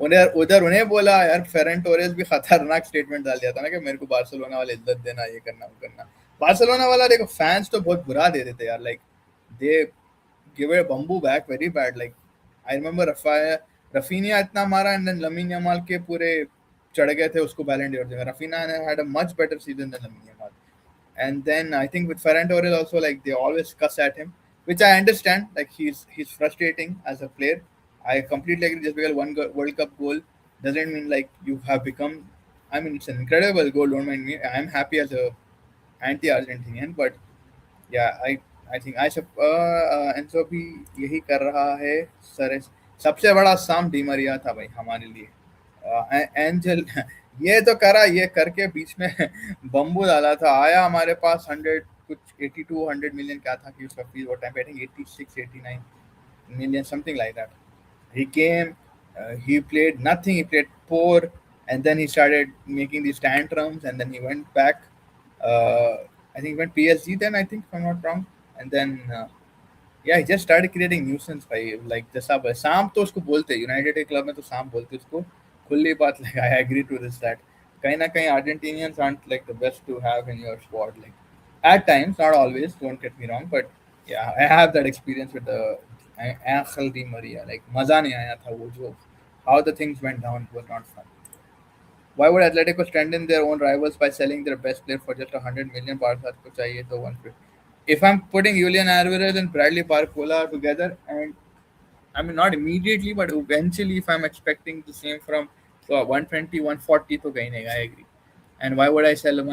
उन्हें उधर उन्हें बोला यार, फेरन टोरेस भी खतरनाक स्टेटमेंट डाल दिया था ना कि मेरे को बार्सिलोना वाले इज्जत देना, ये करना वो करना. बार्सिलोना वाला देखो फैंस तो बहुत बुरा दे देते यार. Like they give a bamboo back very bad. Like I remember Raphinha इतना मारा एंड देन लमीन यमाल के पूरे चढ़ गए थे उसको बैलेंड डोर देने. रफीना ने had a much better season than Lamine Yamal. And then I think with Ferran Torres also, like they always cuss at him, which I understand. Like he's frustrating as a player. I completely agree. Just because World Cup goal doesn't mean like you have become. I mean, it's an incredible goal. Don't mind me. I'm happy as a anti-Argentinian, but yeah, I think Enzo भी यही कर रहा है. Sir सबसे बड़ा साम Di Maria था भाई हमारे लिए. एंजल ये तो करा, ये करके बीच में बम्बू डाला था, आया हमारे पास 100 कुछ 82-100 million क्या था कि उसका फीस वो टाइम पे I think 86-89 million something like that. He came, he played nothing, he played poor, and then he started making these tantrums, and then he went back. I think he went PSG then, I think, if I'm not wrong. And then, yeah, he just started creating nuisance भाई. Like जैसा शाम तो उसको बोलते, United के club में तो शाम बोलते उसको. खुली बात, like I agree to this that कहीं ना कहीं Argentinians aren't like the best to have in your squad. Like at times, not always. Don't get me wrong, but yeah, I have that experience with the Angel Di Maria. Like मजा नहीं आया था वो जो how the things went down was not fun. Why would Atletico strengthen their own rivals by selling their best player for just 100 million? Barca को चाहिए तो 150. If I'm putting Julian Alvarez and Bradley Barcola together, and I mean not immediately, but eventually, if I'm expecting the same from 120, 140, तो कहीं नहीं. I agree. And why would I sell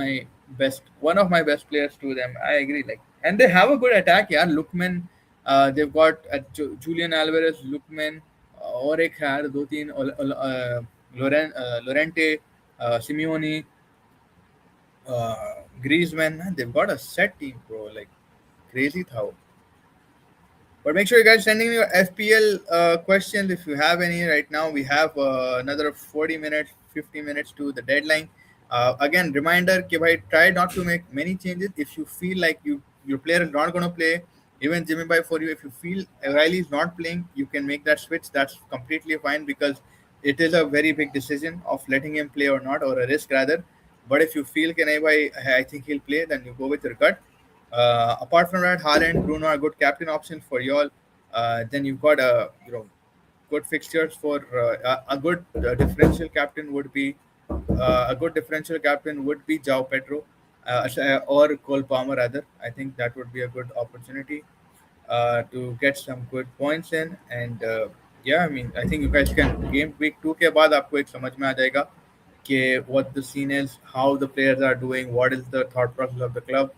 one of my best players to them? I agree. Like, and they have a good attack. Yeah, Lookman. They've got Julian Alvarez, Lookman, और एक है यार दो तीन Lorente, Simeone, Griezmann. Man, they've got a set team, bro. Like crazy था. But make sure you guys sending me your FPL questions if you have any right now. We have another 40 minutes, 50 minutes to the deadline. Again, reminder, कि भाई try not to make many changes. If you feel like you your player is not going to play, even Jimmy by for you, if you feel Riley is not playing, you can make that switch. That's completely fine because it is a very big decision of letting him play or not, or a risk rather. But if you feel Kenai, I think he'll play, then you go with your gut. Apart from that, Haaland, Bruno are good captain options for y'all. Then you've got good fixtures for a good differential captain would be Jao Pedro or Cole Palmer rather. I think that would be a good opportunity to get some good points in. And yeah, I mean, I think you guys can game week 2 के बाद आपको एक समझ में आ जाएगा कि what the scene is, how the players are doing, what is the thought process of the club,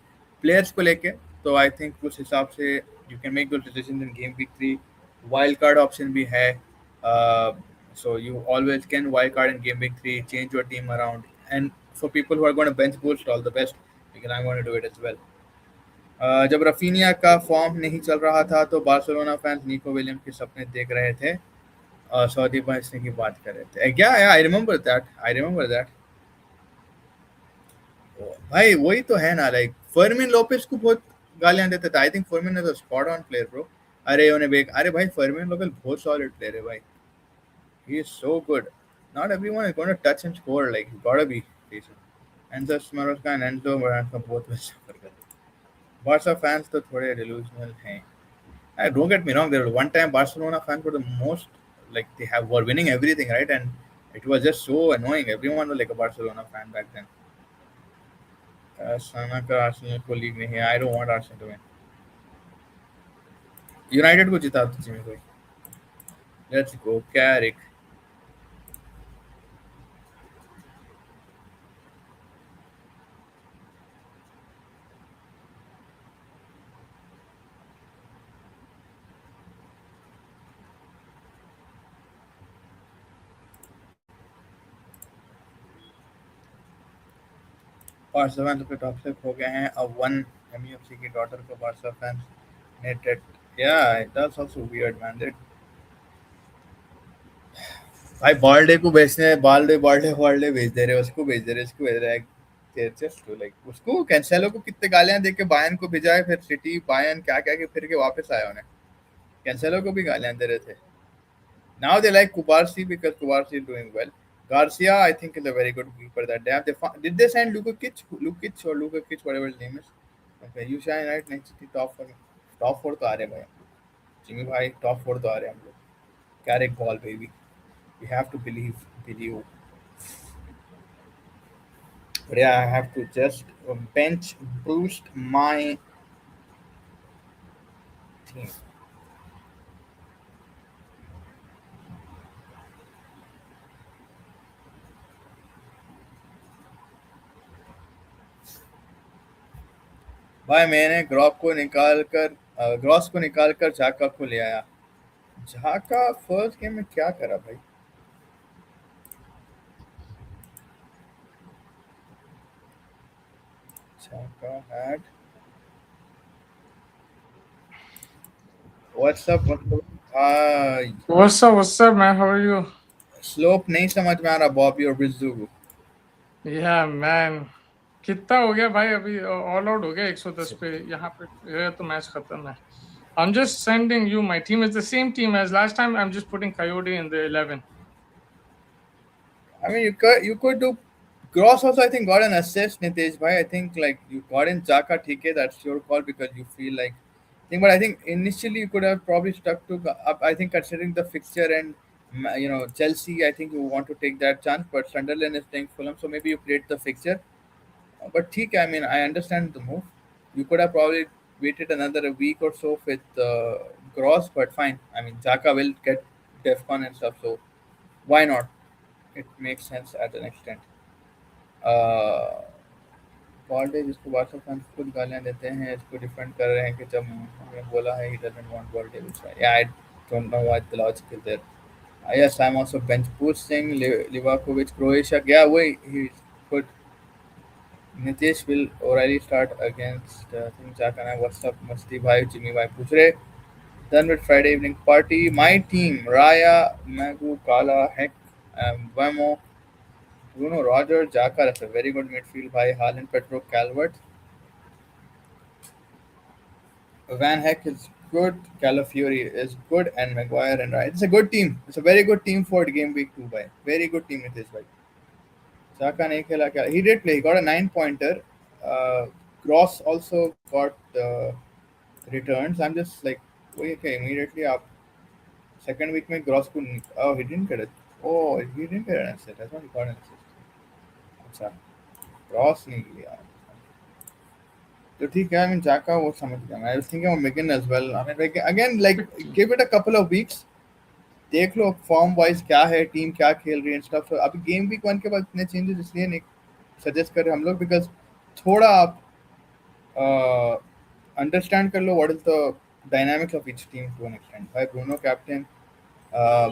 players को लेके. तो I think उस हिसाब से you can make those decisions in game week 3. Wild card option भी है. Uh, so you always can wild card in game week 3, change your team around. And for people who are going to bench boost, all the best because I'm going to do it as well. जब Raphinha का form नहीं चल रहा था तो Barcelona fans निको William के सपने देख रहे थे और सऊदी पहुंचने की बात कर रहे थे क्या आई रिमेम्बर दैट भाई वही तो है ना लाइक फर्मिन लोपेस को बहुत गालियां देते थे I think Fermin is a spot on player bro अरे उन्हें बेक अरे भाई फर्मिन लोपेस बहुत सॉलिड प्लेयर है भाई he is so good not everyone is gonna touch and score like you got to be decent and the स्मरोस का एंडो का बहुत वैसा कर गए बार्सा फैंस तो थोड़े डिलूजनल हैं don't get me wrong. There was one time Barcelona fans were the most like were winning everything, right? And it was just so annoying. Everyone was like a Barcelona fan back then. Sana का Arsenal को league नहीं है. I don't want Arsenal to win. United को जिता दो जिम्मी भाई. Let's go, Carrick. Barca fans अपने toxic हो गए हैं अब वन एमयूएफसी की डॉटर को बार्सा फैंस ने TET yeah that's also weird man भाई बॉल्डे को बेचने बॉल्डे भेज दे रहे उसको भेज दे रहे इसको भेज रहे जस्ट लाइक उसको कैंसेलो को कितने गालियां दे के बायन को भेजा है फिर सिटी बायन क्या क्या के फिर के वापस आया उन्हें कैंसेलो को भी गालियां दे रहे थे now they like Kubarsi because Kubarsi is doing well Garcia I think is a very good keeper that they have did they sign Luka Kic whatever his name is okay you shine right next to top 4 तो आ रहे हैं भाई Jimmy भाई top 4 तो आ रहे हैं हम लोग Carrick ball baby we have to believe but yeah I have to just bench boost my team भाई मैंने ग्रॉस को निकाल कर झाका को ले आया झाका फर्स्ट गेम में क्या करा भाई झाका had what's up What's up, man? How are you? स्लोप नहीं समझ में आ रहा बॉबी और बिजू Yeah, man. कितना हो गया भाई अभी ऑल आउट हो गया 110 पे यहाँ पे ये तो मैच खत्म है. I'm just sending you my team is the same team as last time. I'm just putting Coyote in the 11. I mean, you could do Gross also. I think got an assist, Nitesh bhai. I think like you got in Chaka, TK. That's your call because you feel like thing. But I think initially you could have probably stuck to up. I think considering the fixture and Chelsea, I think you want to take that chance. But Sunderland is playing Fulham, so maybe you played the fixture. But TK, I mean, I understand the move. You could have probably waited another week or so with Gross, but fine. I mean, Chaka will get Defcon and stuff, so why not? It makes sense at an extent. बॉल्डे जिसको Barca fans खुद गालियां देते हैं इसको defend कर रहे हैं कि जब हमें बोला है he doesn't want Balde which I don't know what the logic is there yes I'm also bench boosting Livakovic Croatia yeah wait he could Nitish will O'Reilly start against I think Jack and I what's up Masti bhai Jimmy bhai पूछ रहे done with Friday evening party my team Raya Magu Kala Heck Vamo Bruno Roger, Xhaka, that's a very good midfield by Haaland, Petro, Calvert. Van Heck is good, Calafiori is good, and Maguire and Wright. It's a good team. It's a very good team for game week 2 by. Very good team it is by. Saka nahi khela kya. He did play. He got a 9 pointer. Gross also got returns. I'm just like, okay, immediately up. Second week में Gross को oh he didn't get it. Oh he didn't get an assist. I thought he got an assist. अच्छा Gross नहीं लिया. तो ठीक है, I mean Jaka वो समझ गया. I was thinking of Megan as well. I mean like again like give it a couple of weeks. देख लो फॉर्म वाइज क्या है, टीम क्या खेल रही है स्टफ. अभी गेम वीक 1 के बाद इतने चेंजेस इसलिए नहीं सजेस्ट कर रहे हम लोग बिकॉज थोड़ा आप अंडरस्टैंड कर लो what is the dynamics of each team to an extent. भाई ब्रूनो कैप्टन,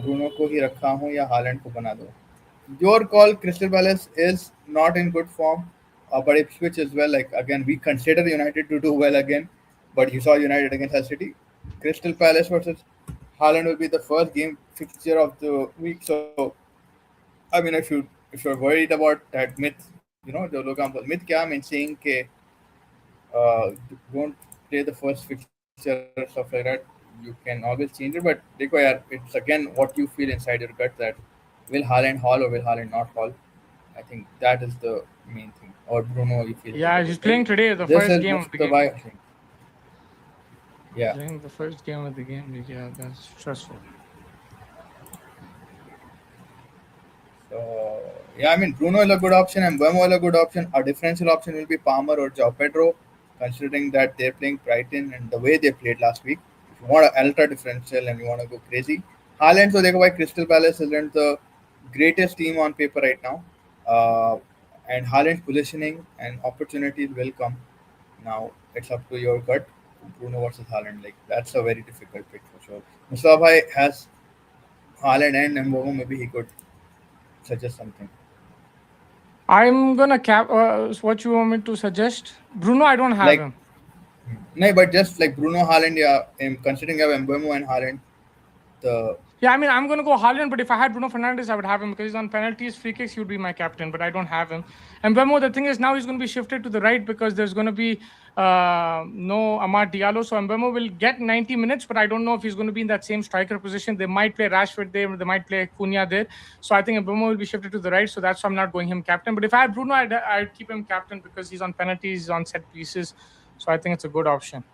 ब्रूनो को ही रखा हूँ या हालैंड को बना दो. Your call. Crystal Palace is not in good form, but Ipswich as well. Like again, we consider United to do well again, but you saw United against Hull City. Crystal Palace versus Haaland will be the first game fixture of the week. So, I mean, if you're worried about that myth, you know, the logo myth क्या I mean saying के don't play the first fixture or stuff like that. You can always change it, but देखो यार, it's again what you feel inside your gut that will Haaland haul or will Haaland not haul. I think that is the main thing. Or Bruno, you feel Yeah, he's playing today, the this first is game of the game. Mustafa, I think. Yeah. Playing the first game of the game. Yeah, that's stressful. So yeah, I mean Bruno is a good option and Mbeumo is a good option. A differential option will be Palmer or João Pedro, considering that they're playing Brighton and the way they played last week. If you want an ultra differential and you want to go crazy, Haaland. So देखो भाई Crystal Palace isn't the greatest team on paper right now, and Haaland's positioning and opportunities will come. Now it's up to your gut. Bruno versus Haaland, like that's a very difficult pick for sure. Mustafa has Haaland and Mbeumo. Maybe he could suggest something. I'm gonna cap. What you want me to suggest? Bruno, I don't have Like, him. no, but just like Bruno Haaland, yeah, considering you have Mbeumo and Haaland, the Yeah, I mean, I'm going to go Haaland, but if I had Bruno Fernandes, I would have him because he's on penalties, free kicks, he would be my captain, but I don't have him. And Mbeumo, the thing is now he's going to be shifted to the right because there's going to be no Amad Diallo. So Mbeumo will get 90 minutes, but I don't know if he's going to be in that same striker position. They might play Rashford there, they might play Cunha there. So I think Mbeumo will be shifted to the right. So that's why I'm not going him captain. But if I had Bruno, I'd keep him captain because he's on penalties, he's on set pieces. So I think it's a good option.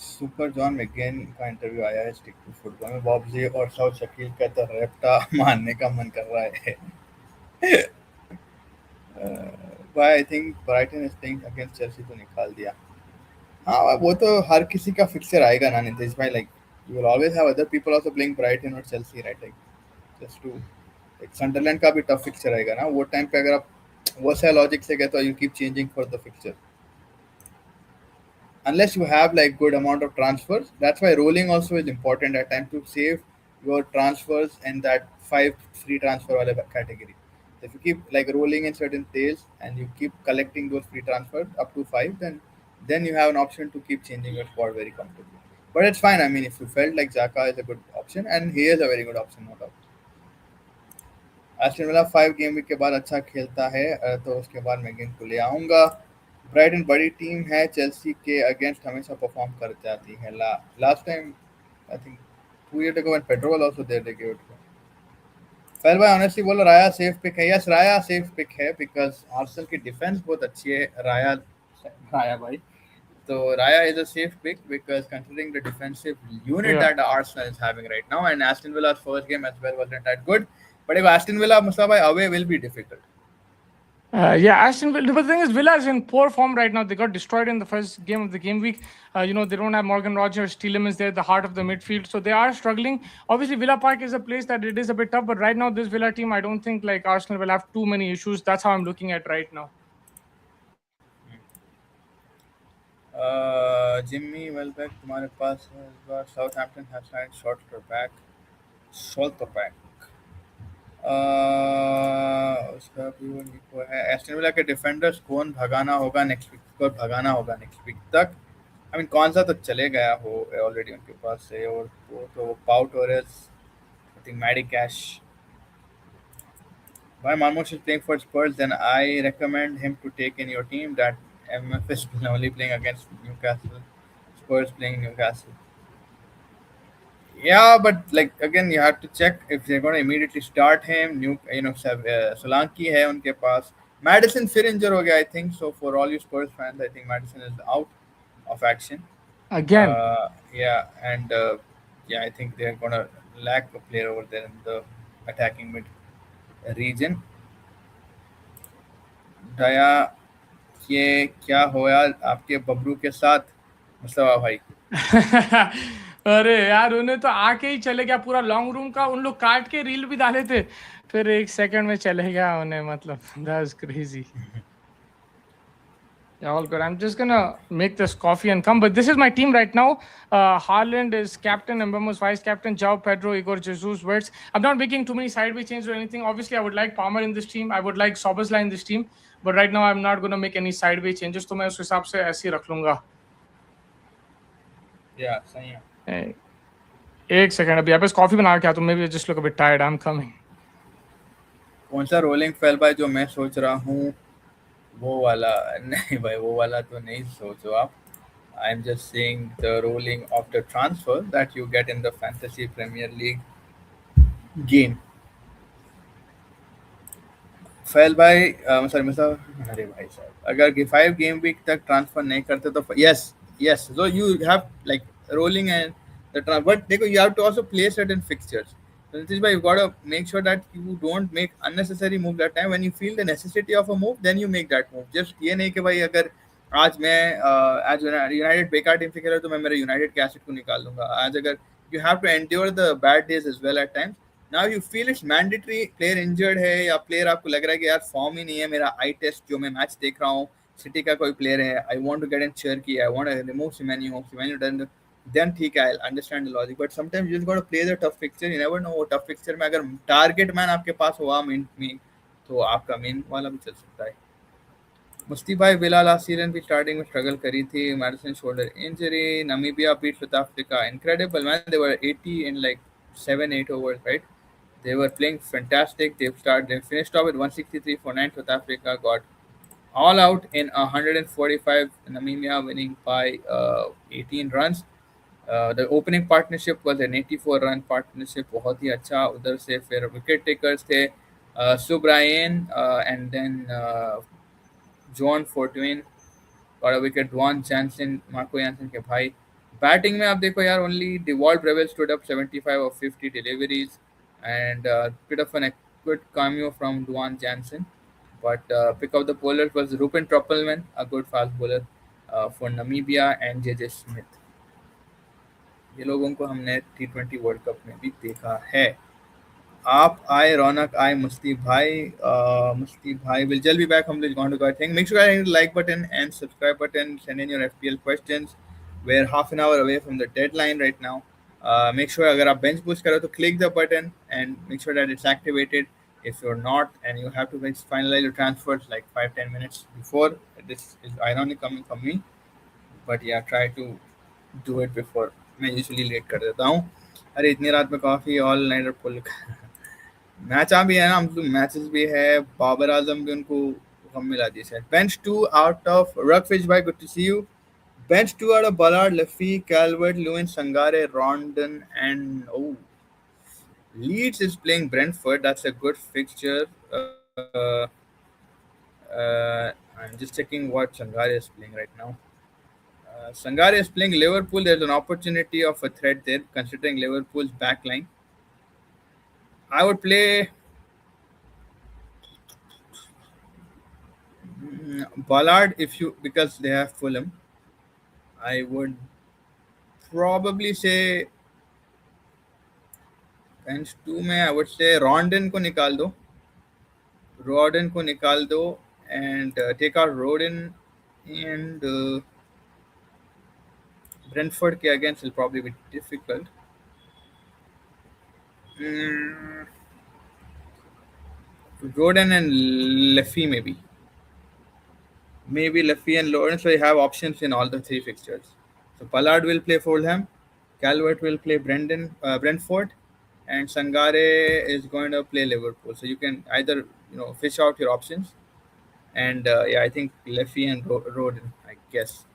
Super John McCain का interview आया है stick to football में. बॉब्जी और south Shakeel का तो रेप्टा मारने का मन कर रहा है. भाई I think Brighton is playing against Chelsea तो निकाल दिया. हाँ वो तो हर किसी का फिक्सर आएगा ना नितेश भाई. Like you will always have other people also playing Brighton और Chelsea right. Like just to like Sunderland का भी टफ फिक्सर आएगा ना वो टाइम पे. अगर आप वो सा लॉजिक से गए तो you keep changing for the fixer unless you have like good amount of transfers. That's why rolling also is important at time to save your transfers in that 5 free transfer wale category. So if you keep like rolling in certain players and you keep collecting those free transfers up to 5, then you have an option to keep changing your squad very comfortably. But it's fine. I mean, if you felt like Xhaka is a good option, and he is a very good option, no doubt. Aston Villa 5 game week के बाद अच्छा खेलता है तो उसके बाद मैं game को ले आऊँगा. ब्राइटन बड़ी टीम है, चेल्सी के अगेंस्ट हमेशा परफॉर्म कर जाती है. Last time I think 2 years ago when Pedro was also there, they gave it to him. फैल भाई ऑनेस्टली बोलो राया सेफ पिक है. यस राया सेफ पिक है बिकॉज आर्सेनल की डिफेंस बहुत अच्छी है. राया भाई तो Raya is a safe pick because considering the defensive unit that Arsenal is having right now, and Aston Villa's first game as well wasn't that good. But if Aston Villa, Mustafa, away will be difficult. Yeah, Aston Villa. But the thing is, Villa is in poor form right now. They got destroyed in the first game of the game week. They don't have Morgan Rogers, Tielemans there, the heart of the midfield. So they are struggling. Obviously, Villa Park is a place that it is a bit tough. But right now, this Villa team, I don't think like Arsenal will have too many issues. That's how I'm looking at right now. Jimmy Welbeck, तुम्हारे पास है इस बार. Southampton has signed Schalke. उसका भी वो निको है. Aston villa के defenders कौन भगाना होगा नेक्स्ट वीक तक. आई मीन कौन सा तो चले गया हो ऑलरेडी उनके पास से. और वो तो Pau Torres, I think Matty Cash. Why Marmoush is playing for Spurs, then I recommend him to take in your team that MF is only playing against Newcastle. Spurs playing Newcastle. Yeah, but like again, you have to check if they're going to immediately start him. Solanke है उनके पास. Madison फिर injure हो गया, I think. So for all you Spurs fans, I think Madison is out of action. Again. Yeah, and yeah, I think they're gonna lack a player over there in the attacking mid region. दया, ये क्या होया आपके बबरू के साथ मुस्तफा भाई? अरे यार, उन्हें तो आके ही चले गया, पूरा लॉन्ग रूम का उन लोग काट के रील भी डाले थे, फिर 1 सेकंड में चले गया उन्हें, मतलब that's crazy. Yeah, all good. I'm just gonna make this coffee and come. But this is my team right now. Haaland is captain, Mbeumo's vice captain, João Pedro, Igor Jesus, Wirtz. I'm not making too many sideway changes or anything. Obviously, I would like Palmer in this team. I would like Szoboszlai in this team. But right now, I'm not gonna make any sideway changes. तो मैं उस हिसाब से ऐसे ही रख लूँगा. Yeah, सही है. Hey, 1 सेकंड, अभी आप इस कॉफी बना के आता हूँ. Maybe I just look a bit tired. I'm coming. कौन सा रोलिंग फेल भाई जो मैं सोच रहा हूँ? वो वाला नहीं भाई, वो वाला तो नहीं सोचो आप. I'm just saying the rolling of the transfer that you get in the Fantasy Premier League game. फैल भाई, सॉरी मतलब, अरे भाई साहब, अगर 5 गेम वीक तक ट्रांसफर नहीं करते तो yes yes, so you have like rolling and the transfer, but देखो you have to also play certain fixtures. So Nitish bhai, you gotta make sure that you don't make unnecessary move that time. When you feel the necessity of a move, then you make that move. Just ये नहीं कि भाई अगर आज मैं आज United बेकार team से खेल रहा तो मैं मेरे यूनाइटेड के एसेट को निकाल दूंगा. आज अगर you have to endure the bad days as well at times. Now you feel it's mandatory, player injured है या प्लेयर आपको लग रहा है कि यार फॉर्म ही नहीं है, मेरा आई टेस्ट जो मैं मैच देख रहा हूँ सिटी का कोई प्लेयर है, I want to get in Cherki, I want to remove Semenyo done, then ठीक है, I'll understand the logic. But sometimes you just got to play the tough fixture. You never know, वो tough fixture में अगर target man आपके पास हुआ main तो आपका main वाला भी चल सकता है. मुस्ती भाई, विला लास्ट सीजन भी स्टार्टिंग में स्ट्रगल करी थी, Maddison shoulder injury. Namibia beat South Africa, incredible man, they were 80 in like 7-8 overs, right? They were playing fantastic. They finished off with 163 for 9. South Africa got all out in 145. Namibia winning by 18 runs. The opening partnership was an 84 run partnership, बहुत ही अच्छा. उधर से फिर wicket takers थे Subrayen and then John Fortuin और wicket Duan Jansen, Marco Jansen के भाई. Batting में आप देखो यार, only Dewald Brevis stood up 75 of 50 deliveries and bit of an good cameo from Duan Jansen. But pick of the bowlers was Rupen Troppelman, a good fast bowler for Namibia, and JJ Smith. ये लोगों को हमने T20 world cup में भी देखा है. आप आए, रौनक आए, मुस्ती भाई will just be back. हम going to go. Make sure you hit the like button and subscribe button. Send in your FPL questions. We're half an hour away from the deadline right now. Make sure अगर आप bench boost करो तो click the button and make sure that it's activated. If you're not and you have to finalize your transfers like 5-10 minutes before, this is ironic coming from me, but yeah, try to do it before. मैं usually late कर देता हूँ. अरे इतनी रात में coffee, all nighter पुल. Match भी है ना, हम लोग मैचेस भी है. बाबर आजम भी उनको कम मिला दी है. बेंच 2 आउट ऑफ रकफिश भाई, good to see you. Bench 2 out of Ballard, Laffy, Calvert, Lewin, Sangare, Rondon, and Leeds is playing Brentford. That's a good fixture. I'm just checking what Sangare is playing right now. Sangare is playing Liverpool. There's an opportunity of a threat there, considering Liverpool's backline. I would play Ballard because they have Fulham. I would probably say bench 2 में I would say Rondon को निकाल दो and take out Rodin and Brentford के against will probably be difficult. Rodin and Laffy maybe Laffy and Lawrence, so you have options in all the 3 fixtures. So Ballard will play Fulham, Calvert will play Brentford, and Sangare is going to play Liverpool. So you can either fish out your options And yeah, I think Leffy and Roden, I guess.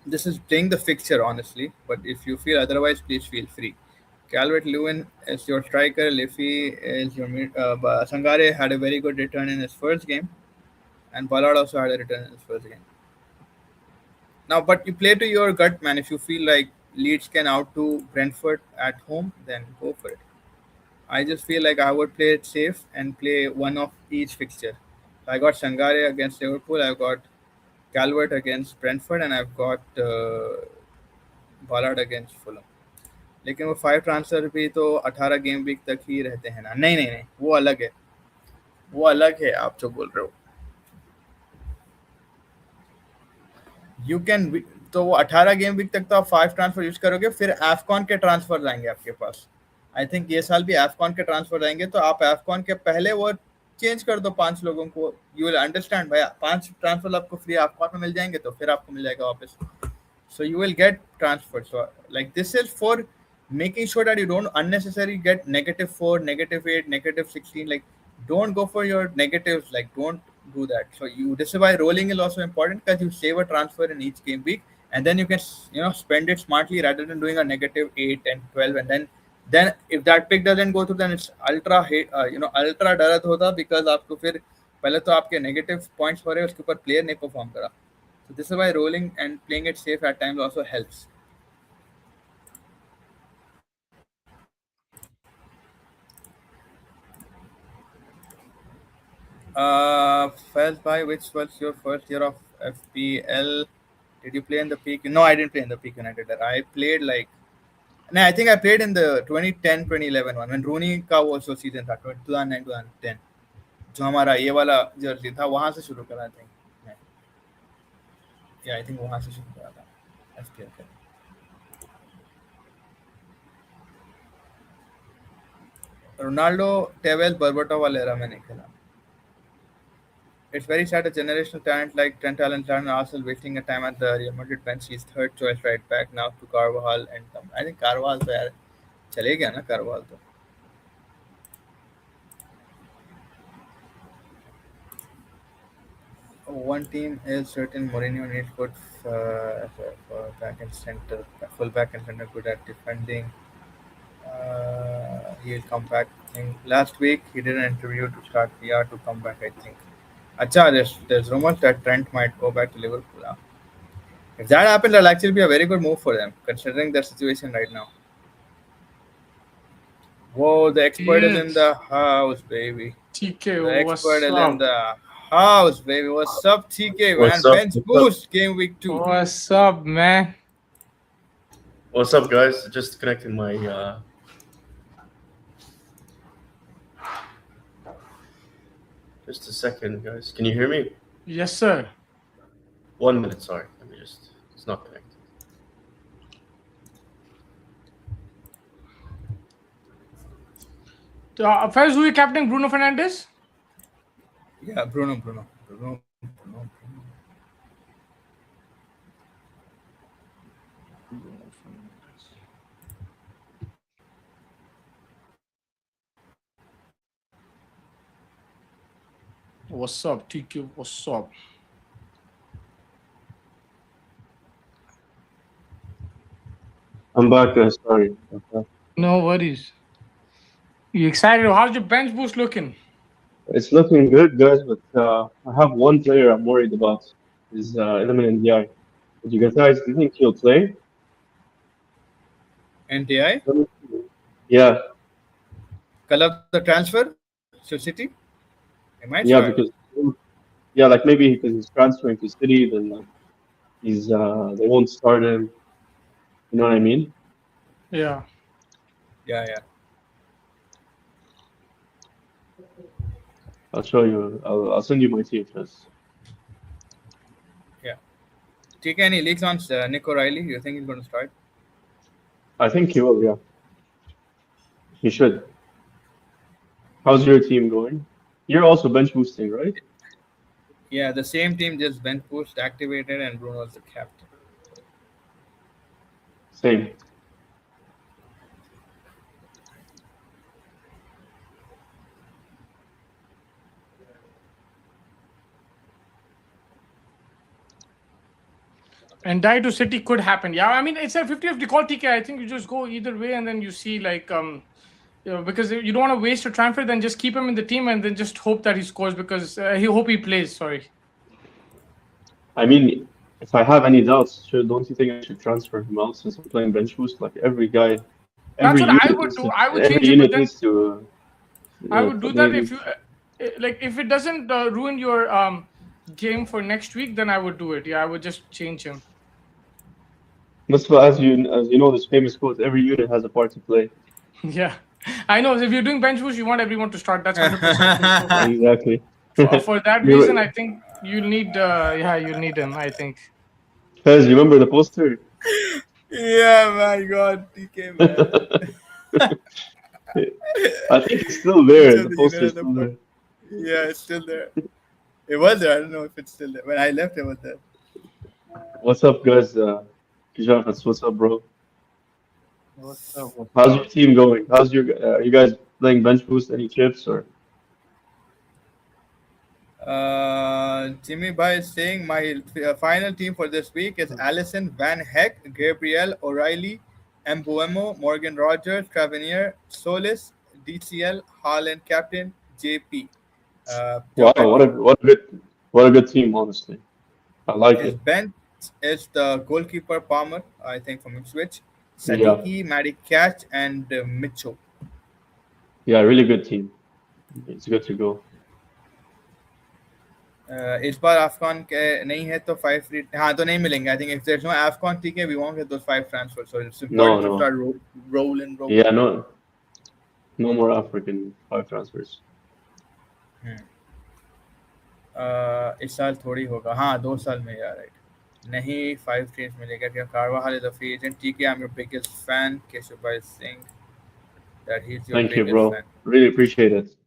This is playing the fixture, honestly. But if you feel otherwise, please feel free. Calvert Lewin is your striker. Liffey is your mid. Sangare had a very good return in his first game, and Ballard also had a return in his first game. Now, but you play to your gut, man. If you feel like Leeds can outdo Brentford at home, then go for it. I just feel like I would play it safe and play one of each fixture. I got Sangare against Liverpool. I've got Calvert against Brentford, and I've got Ballard against Fulham. लेकिन वो 5 transfer भी तो 18 game week तक ही रहते हैं ना। नहीं नहीं नहीं, वो अलग है, वो अलग है। आप जो बोल रहे हो यू कैन, तो वो 18 गेम वीक तक तो आप 5 ट्रांसफर यूज करोगे, फिर एफकॉन के ट्रांसफर आएंगे आपके पास। आई थिंक ये साल भी एफकॉन के ट्रांसफर आएंगे, तो आप एफकॉन के पहले वो चेंज कर दो 5 लोगों को। यू विल अंडरस्टैंड भाई, 5 ट्रांसफर आपको फ्री एफकॉन में मिल जाएंगे, तो फिर आपको मिल जाएगा वापस। So you will get transferred. So like this is for making sure that you don't unnecessarily get -4, -8, -16. Like don't go for your negatives. Like don't do that. So you, this is why rolling is also important, because you save a transfer in each game week, and then you can spend it smartly rather than doing a -8 and 12, and then if that pick doesn't go through, then it's ultra hate, ultra दर्द होता, because आपको फिर पहले तो आपके negative points हो रहे हैं, उसके ऊपर प्लेयर नहीं परफॉर्म करा। So this is why rolling and playing it safe at times also helps. First by, which was your first year of FPL? Did you play in the peak? No, I didn't play in the peak United. I played like, no, I think I played in the 2010 2011 one when Rooney का वो also season था 2009 2010, जो हमारा ये वाला Jersey था, वहां से शुरू करा था। या आई थिंक वहां से शुरू करा था FPL का। रोनाल्डो टेवेल बर्बटो वाला एरा में नहीं खेला। It's very sad a generational talent like Trent Alexander Arsenal wasting a time at the Real Madrid bench. He's third choice right back now to Carvajal, and I think Carvajal तो यार चले गया ना Carvajal तो। One team is certain Mourinho needs good back and center, full back and center, good at defending. He'll come back. Last week he did an interview to start PR to come back, I think. Acha, there's rumors that Trent might go back to Liverpool. Huh? If that happens, that'll actually be a very good move for them, considering their situation right now. Whoa, the expert is in the house, baby. TK, The what's expert is in up? the house, baby. What's up, TK, man? What's up? Bench boost, game week 2. What's up, man? What's up, guys? Just connecting my. Just a second, guys. Can you hear me? Yes, sir. 1 minute, sorry. Let me just. It's not connected. Faiz, who is captain? Bruno Fernandes? Yeah, Bruno. Bruno Fernandes. What's up, TK? What's up? I'm back, guys. Sorry. Okay. No worries. You excited? How's your bench boost looking? It's looking good, guys, but I have one player I'm worried about. Is Elimin NDI. Do you guys think he'll play? NTI? Yeah. Color the transfer to City? He might Yeah, start. because like maybe because he's transferring to City, then like he's they won't start him. You know what I mean? Yeah. Yeah. I'll show you. I'll send you my team first. Yeah. TK, any leaks on Nick O'Reilly? You think he's going to start? I think he will. Yeah. He should. How's your team going? You're also bench boosting, right? Yeah, the same team, just bench boost activated, and Bruno was the captain. Same. And die to City could happen. Yeah, I mean it's a 50-50 call, TK. I think you just go either way, and then you see because you don't want to waste a transfer, then just keep him in the team and then just hope that he scores because he plays. Sorry. I mean, if I have any doubts, don't you think I should transfer him out since I'm playing bench boost? Like every guy, That's every what I unit would needs do. to, I would every change it, but unit then needs to, I would do that if needs. you like if it doesn't ruin your game for next week, then I would do it. Yeah, I would just change him. Mustafa, as you know, this famous quote: every unit has a part to play. Yeah, I know. If you're doing bench boost, you want everyone to start. That's 100% true. Exactly. For that reason, I think you'll need. You'll need him. I think. Fez, you remember the poster? Yeah, my God, TK man. I think it's still Each there. of The the poster is unit still there. Yeah, it's still there. It was there. I don't know if it's still there. When I left, it was there. What's up, guys? Kijafas, what's up, bro? What's up? How's your team going? How's your? Are you guys playing bench boost? Any chips or? Jimmy Bhai is saying my final team for this week is Allison, Van Heck, Gabriel, O'Reilly, Mbuemo, Morgan Rogers, Travenier, Solis, DCL, Haaland, Captain, JP. Wow, Top and P. what a good team, honestly. I like His it. bench is the goalkeeper Palmer, I think from Ipswich, Yeah, Sadiki, Matty Catch, and Mitchell. yeah, really good team. It's good to go. इस बार अफगान के नहीं है तो 5 free हाँ तो नहीं मिलेंगे I think if there is no AFCON ठीक है we won't get those 5 transfers so it's important to No, start rolling. yeah, no more African 5 transfers. इस साल थोड़ी होगा हाँ 2 साल में यार राइट नहीं 5 teams मिलेगा क्या Karwal is the free agent ठीक है I am your biggest fan Keshav भाई Singh that he's your Thank you, biggest bro. fan. Really appreciate it.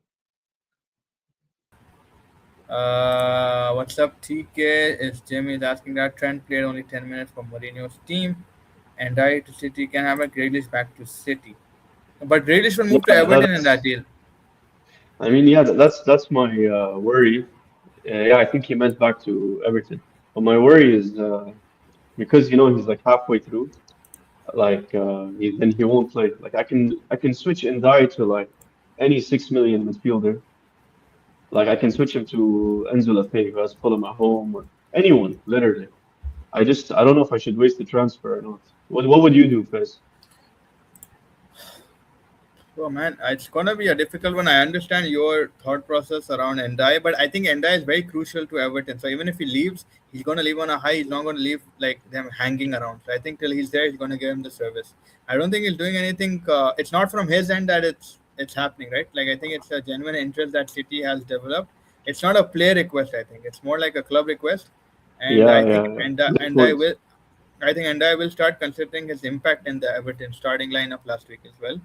What's up, TK? Is Jamie is asking that Trent played only 10 minutes for Mourinho's team and died to City. Can have a Grealish back to City. But Grealish will move to Yeah, Everton in that deal. I mean, yeah, that's my worry. Yeah, I think he meant back to Everton. But my worry is because he's like halfway through, like then he won't play. Like I can switch and die to like any 6 million midfielder. Like I can switch him to Enzo Lafay who has Fulham at home or anyone, literally. I don't know if I should waste the transfer or not. What would you do, Fez? Oh man, it's gonna be a difficult one. I understand your thought process around Endai, but I think Endai is very crucial to Everton. So even if he leaves, he's gonna leave on a high. He's not gonna leave like them hanging around. So I think till he's there, he's gonna give him the service. I don't think he's doing anything. It's not from his end that it's happening, right? Like I think it's a genuine interest that City has developed. It's not a player request. I think it's more like a club request, and Yeah, I think yeah, good Endai point. will. I think Endai will start considering his impact in the Everton starting lineup last week as well.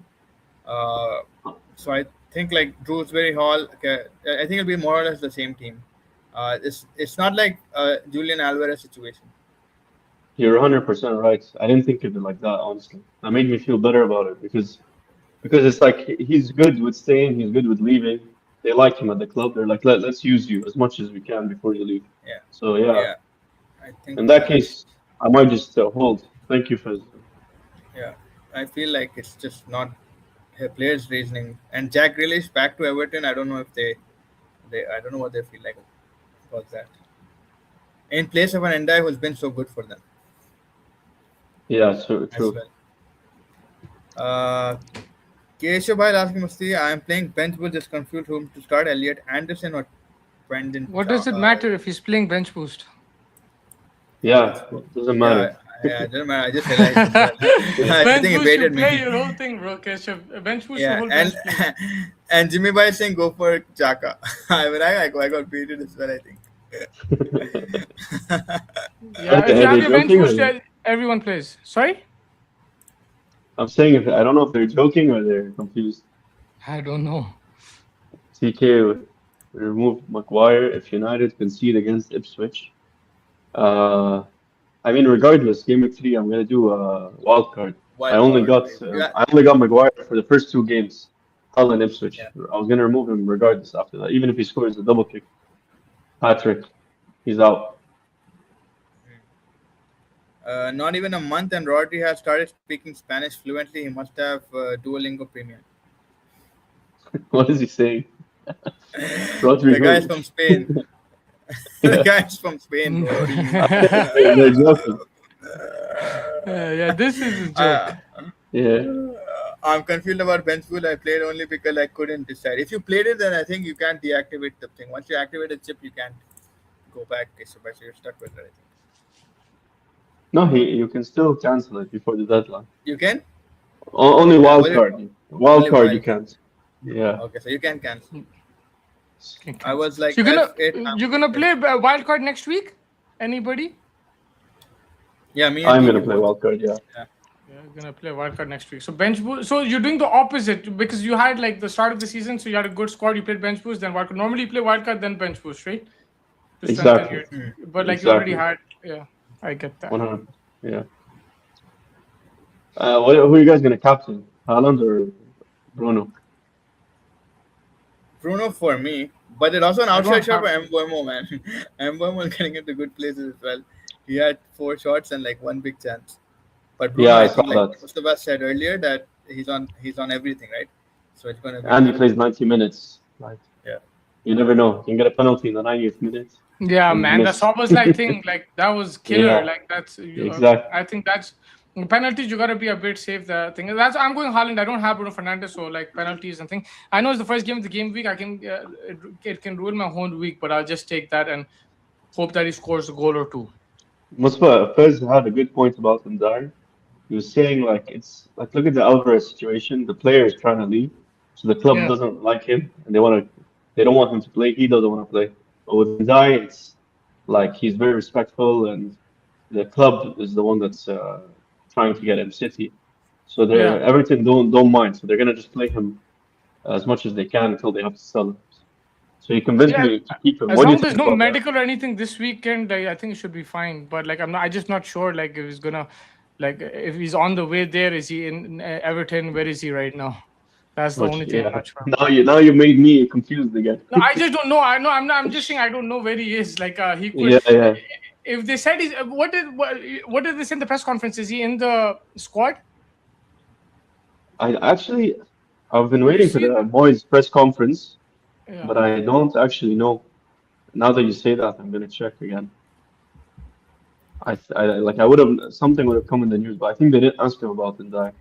Uh, so I think like Drewsbury Hall, okay, I think it'll be more or less the same team. It's not like Julian Alvarez situation. You're 100% right. I didn't think of it like that, honestly. That made me feel better about it because it's like he's good with staying, he's good with leaving. They like him at the club. They're like, let's use you as much as we can before you leave. Yeah, So yeah, yeah. I think in that case, I might just hold. Thank you, Fez. yeah. I feel like it's just not a players' reasoning. And Jack Grealish back to Everton. I don't know if they I don't know what they feel like about that. In place of an Endai who's been so good for them Yeah, so as true. well. Keshav Bhai asking Musti, I am playing bench with just confused whom to start, Elliot Anderson or Brendan. What does it matter if he's playing bench boost? Yeah, doesn't matter. Yeah, it doesn't matter. I just realized as well. I Bench think he boost, you baited play me. your whole thing, bro. Keshav. Bench boost, your Yeah, whole bench play. and Jimmy Bhai saying go for Chaka. I mean, I got baited as well, I think. Yeah, if you have your bench boost, everyone plays. Sorry? I'm saying I don't know if they're joking or they're confused. I don't know. TK remove Maguire if United concede against Ipswich. Uh, I mean, regardless, game week 3, I'm gonna do a wild card. I Wild only card. got Yeah, I only got Maguire for the first 2 games. Hull and Ipswich. yeah. I was gonna remove him regardless after that, even if he scores a double kick. Patrick, he's out. Not even a month, and Rodri has started speaking Spanish fluently. He must have Duolingo Premium. What is he saying? The guy's Rodrigo. from Spain. The guy's from Spain, bro. They're joking. Yeah, this is a Uh, joke. Yeah. I'm confused about bench pool. I played only because I couldn't decide. If you played it, then I think you can't deactivate the thing. Once you activate a chip, you can't go back. So you're stuck with it. I think No, you can still cancel it before the deadline. you can. Only Yeah, wild was it card. Wild only card you wild card? can't. Yeah. Okay, so you can cancel. Okay, I was so like you're gonna F8. you're gonna play wild card next week? Anybody? Yeah, me and I'm DB gonna play both. wild card, yeah. Yeah. Yeah, you're gonna play wild card next week. So bench boost. So you're doing the opposite because you had like the start of the season, so you had a good squad. You played bench boost, then wild card. Normally you play wild card, then bench boost, right? To strengthen Exactly. your. But like you already Exactly. had. Yeah, I get that. 100. Yeah. Who are you guys gonna captain? Haaland or Bruno? Bruno for me, but there's also an I outside don't shot have. for Mbuemo, man. Mbuemo is getting into good places as well. He had 4 shots and like one big chance. But Yeah, Bruno, I I saw think like that. Mustafa said earlier that he's on everything, right? So it's gonna be And he good. plays 90 minutes. Like, Yeah. you never know. You can get a penalty in the 90th minute Yeah, and man, the miss. Sobos like thing, like that was killer. Yeah, Like that's, exactly. I think that's penalties. You gotta be a bit safe. The thing that's I'm going Haaland. I don't have Bruno Fernandes, so like penalties and thing. I know it's the first game of the game week. I can it can ruin my whole week, but I'll just take that and hope that he scores a goal or two. Mustafa Fez had a good point about him there. He was saying like it's like look at the Alvarez situation. The player is trying to leave, so the club Yeah, doesn't like him and they don't want him to play. He doesn't want to play. But with Ndai, it's like he's very respectful and the club is the one that's trying to get him City. So yeah, they're Everton don't mind. So they're gonna just play him as much as they can until they have to sell him. So he convinced yeah. me to keep him. As What do long you as there's think no about that? medical or anything this weekend, I think it should be fine. But like I'm not, I just not sure. Like if he's gonna, like if he's on the way there, is he in Everton? Where is he right now? That's the Which only thing I'm yeah, not sure. now you made me confused again. No, I just don't know. I know I'm not. I'm just saying I don't know where he is. Like he could. Yeah. If they said he's what did they say in the press conference? Is he in the squad? I've been Did you waiting for see the that? boys' press conference, Yeah. but I don't actually know. Now that you say that, I'm gonna check again. I would have something would have come in the news, but I think they didn't ask him about Ndai.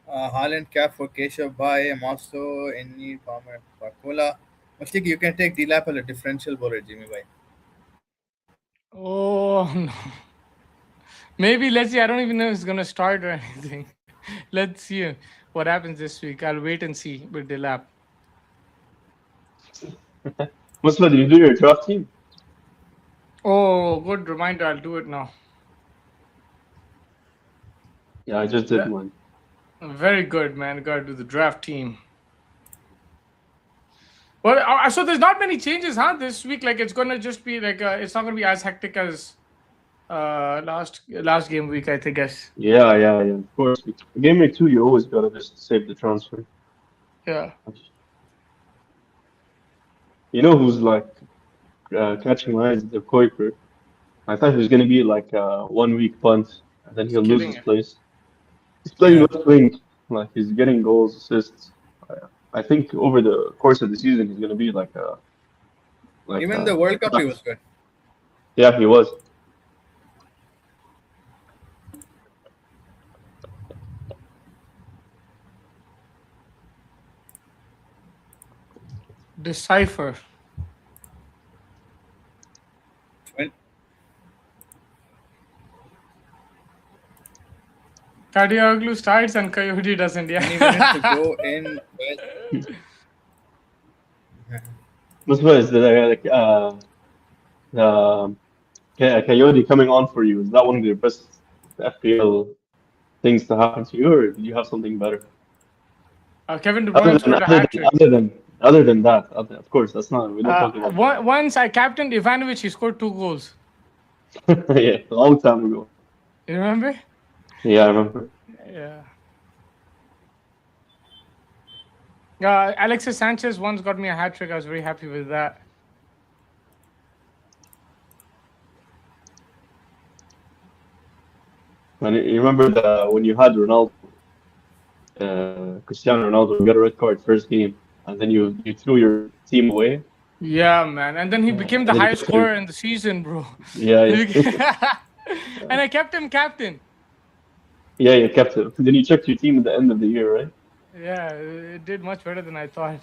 Haaland cap for Keshav Bhai, Maso, Inni, Palmer, Barcola. Mashtik, you can take D-Lap a differential bowler, Jimmy Bhai. Oh no. Maybe let's see. I don't even know if it's gonna start or anything. Let's see what happens this week. I'll wait and see with the lap. Muslim, did you do your draft team? Oh, good reminder. I'll do it now. Yeah, I just did one. Very good, man. Gotta do the draft team. Well, so there's not many changes, huh? This week, like it's gonna just be like it's not gonna be as hectic as last game week, I think. Guess. Yeah. Of course. Game week 2, you always gotta just save the transfer. Yeah. You know who's like catching my eyes? The Kuiper. I thought he was gonna be like a 1 week punt, and then he'll lose Killing his it. place. He's playing Yeah. left wing, like he's getting goals, assists. I think over the course of the season, he's gonna be like Even the World Cup, he was good. Yeah, he was. Decipher. When- Kadioglu starts and Coyote doesn't. 20 minutes to Yeah. go in. What's is the Coyote coming on for you? Is that one of your best FPL things to happen to you, or did you have something better? Kevin De Bruyne scored a hat trick. Other than that, of course, that's not. We don't talk about that. Once I captained Ivanovic, he scored 2 goals. Yeah, a long time ago. You remember? Yeah, I remember. Yeah. Alexis Sanchez once got me a hat trick. I was very happy with that. And you remember when you had Ronaldo, Cristiano Ronaldo got a red card first game, and then you threw your team away. Yeah, man. And then he became the highest scorer in the season, bro. Yeah. And I kept him captain. Yeah, you kept it. Then you checked your team at the end of the year, right? Yeah, it did much better than I thought.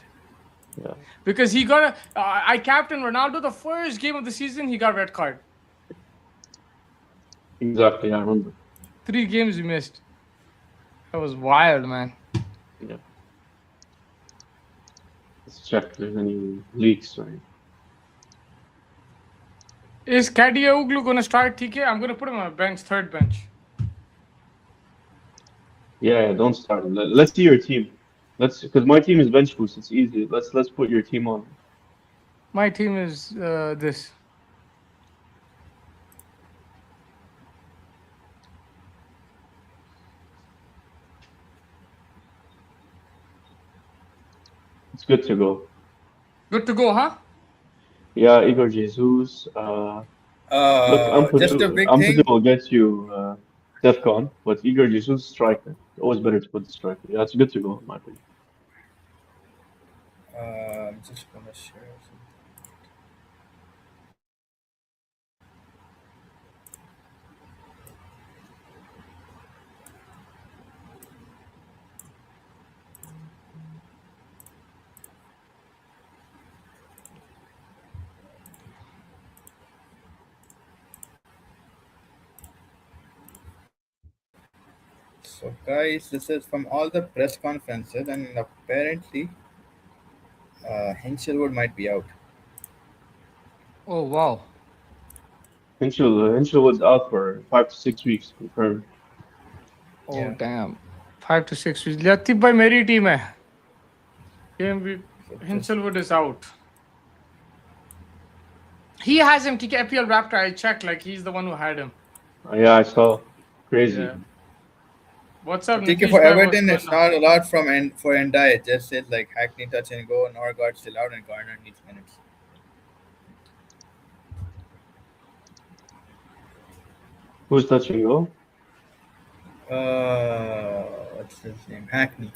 Yeah. Because he got I captained Ronaldo the first game of the season. He got red card. Exactly, I remember. 3 games he missed. That was wild, man. Yeah. Let's check if there's any leaks, right? Is Kadioglu going to start, TK? I'm going to put him on a bench, third bench. Yeah, don't start him. Let's see your team. Because my team is bench boost. It's easy. Let's put your team on. My team is this. It's good to go. Good to go, huh? Yeah, Igor Jesus. Look, just a big Ampadu thing. will get you DEFCON, but Igor Jesus striker. Always better to put the striker. Yeah, it's good to go, in my opinion. I'm just gonna share something. So, guys, this is from all the press conferences, and apparently, Hinchelwood might be out. Oh, wow. Hinchelwood's out for 5 to 6 weeks, confirmed. Oh, Yeah. damn. 5 to 6 weeks. Latif bhai, meri team hai. Hinchelwood is out. He has him, TK FPL Raptor. I checked, like he's the one who had him. Yeah, I saw. Crazy. Yeah. What's up, TK Nitish for bhai? Everton, What's it's going on? not a lot from for Endai. It just says like Hackney touch and go, Norgard still out, and Garner needs minutes. Who's touching go? What's his name? Hackney.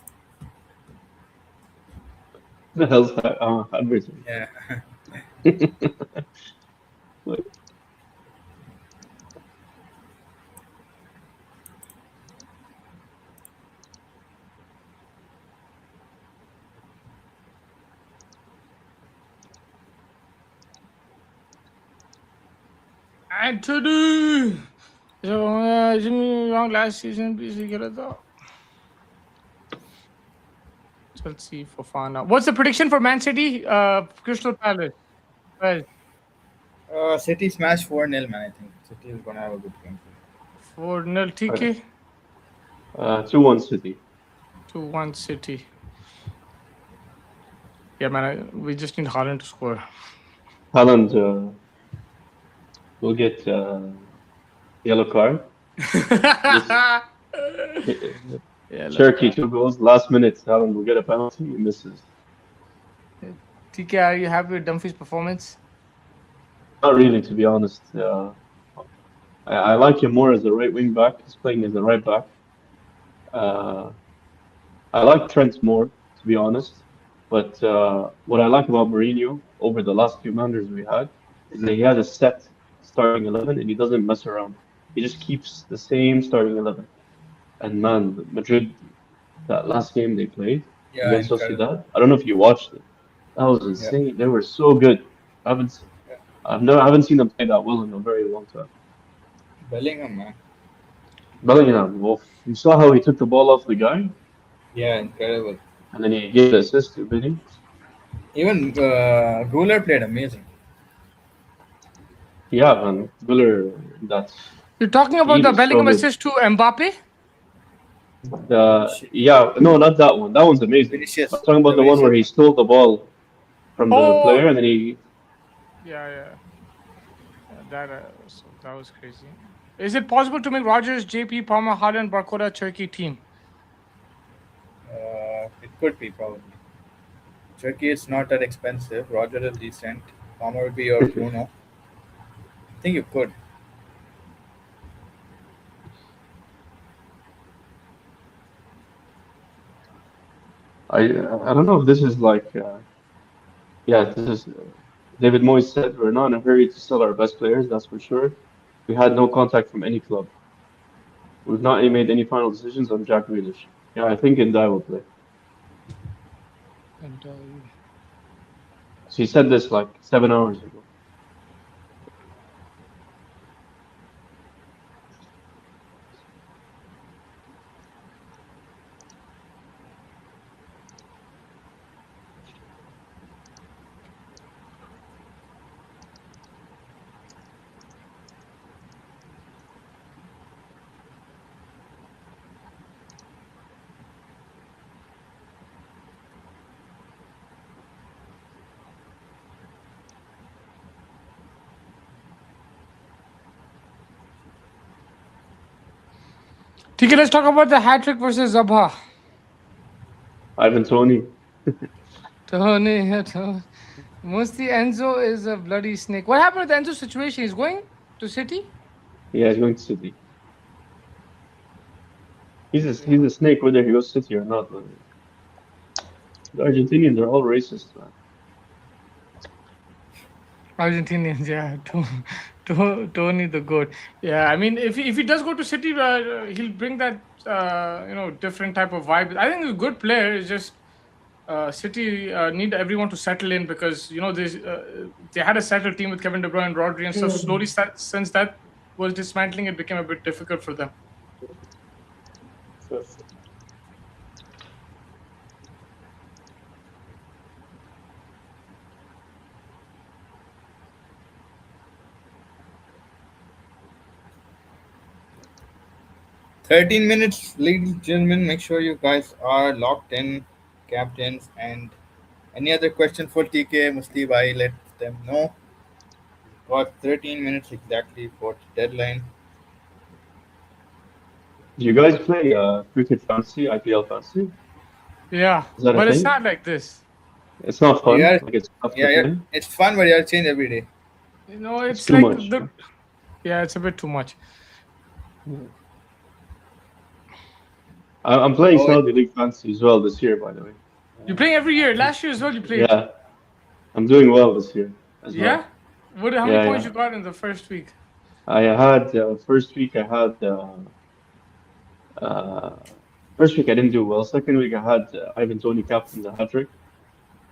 The hell's that? Everton. Yeah. Like, Anthony! So, Jimmy wrong last season, please get it though. Chelsea, Fofana. What's the prediction for Man City? Crystal Palace. Right. City smashed 4-0, man. I think City is gonna have a good game. 4-0 TK. 2-1 City. 2-1 City. Yeah, man. We just need Haaland to score. Haaland will get yellow card. Yeah, Cherokee 2 goals. Last minute, Haaland will get a penalty. He misses. TK, are you happy with Dumfries' performance? Not really, to be honest. I like him more as a right wing back. He's playing as a right back. I like Trent more, to be honest. But what I like about Mourinho over the last few managers we had is that he has a set starting 11 and he doesn't mess around. He just keeps the same starting 11. And man, Madrid, that last game they played against Sociedad, I don't know if you watched it. That was insane. Yeah. They were so good. I haven't seen them play that well in a very long time. Bellingham, man. Bellingham, well, you saw how he took the ball off the guy? Yeah, incredible. And then he gave the assist to Vinny. Even Guler played amazing. Yeah, man. Guler, that's... You're talking about the Bellingham assist to Mbappe? Yeah, no, not that one. That one's amazing. Vinicius, I'm talking the about the one where Vinicius he one. stole the ball from the Oh, player and then he. yeah. That was crazy. Is it possible to make Rogers, JP, Palmer, Haaland, Barcola, Turkey team? It could be probably. Turkey is not that expensive. Roger is decent. Palmer would be your Bruno. I think you could. I don't know if this is like yeah, this is David Moyes said we're not in a hurry to sell our best players, that's for sure. We had no contact from any club. We've not made any final decisions on Jack Grealish. Yeah, I think Ndai will play. And So he said this like 7 hours ago. TK, let's talk about the hat trick versus Zabha. Ivan Tony. Tony, Musti Enzo is a bloody snake. What happened with Enzo's situation? He's going to City? Yeah, he's going to City. He's a snake whether he goes City or not. But the Argentinians are all racist, man. Argentinians, yeah. Tony the goat. Yeah, I mean, if he does go to City, he'll bring that different type of vibe. I think he's a good player. It's just City need everyone to settle in because they had a settled team with Kevin De Bruyne and Rodri and stuff. Slowly, since that was dismantling, it became a bit difficult for them. 13 minutes, ladies and gentlemen. Make sure you guys are locked in, captains. And any other question for TK, Musti bhai, let them know. Got 13 minutes exactly for the deadline. Do you guys play cricket fantasy, IPL fantasy? Yeah, Is that a but it's thing? not like this. It's not fun. Yeah, Like it's tough to yeah, play. it's fun, but you have to change every day. It's too like much. yeah, it's a bit too much. I'm playing Oh, Saudi League fantasy as well this year, by the way. You're playing every year. Last year as well, you played. Yeah, I'm doing well this year as Yeah. well. How many points you got in the first week? I had first week I had first week I didn't do well. Second week I had Ivan Tony captain the hat trick.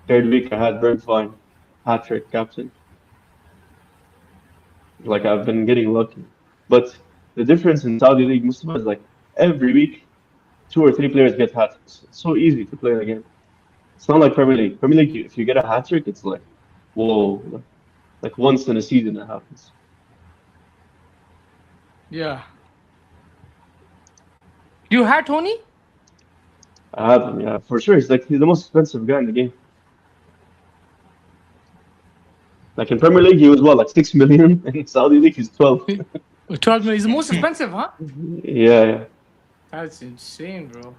Third week I had Bergvine hat trick captain. Like I've been getting lucky, but the difference in Saudi League Mustafa is like every week 2 or 3 players get hat tricks. It's so easy to play the game. It's not like Premier League. Premier League, if you get a hat trick, it's like whoa, like once in a season it happens. Yeah. You had Tony? I have him, yeah, for sure. He's the most expensive guy in the game. Like in Premier League, he was what, like 6 million? In Saudi League, he's 12. 12 million. He's the most expensive, huh? Yeah. That's insane, bro.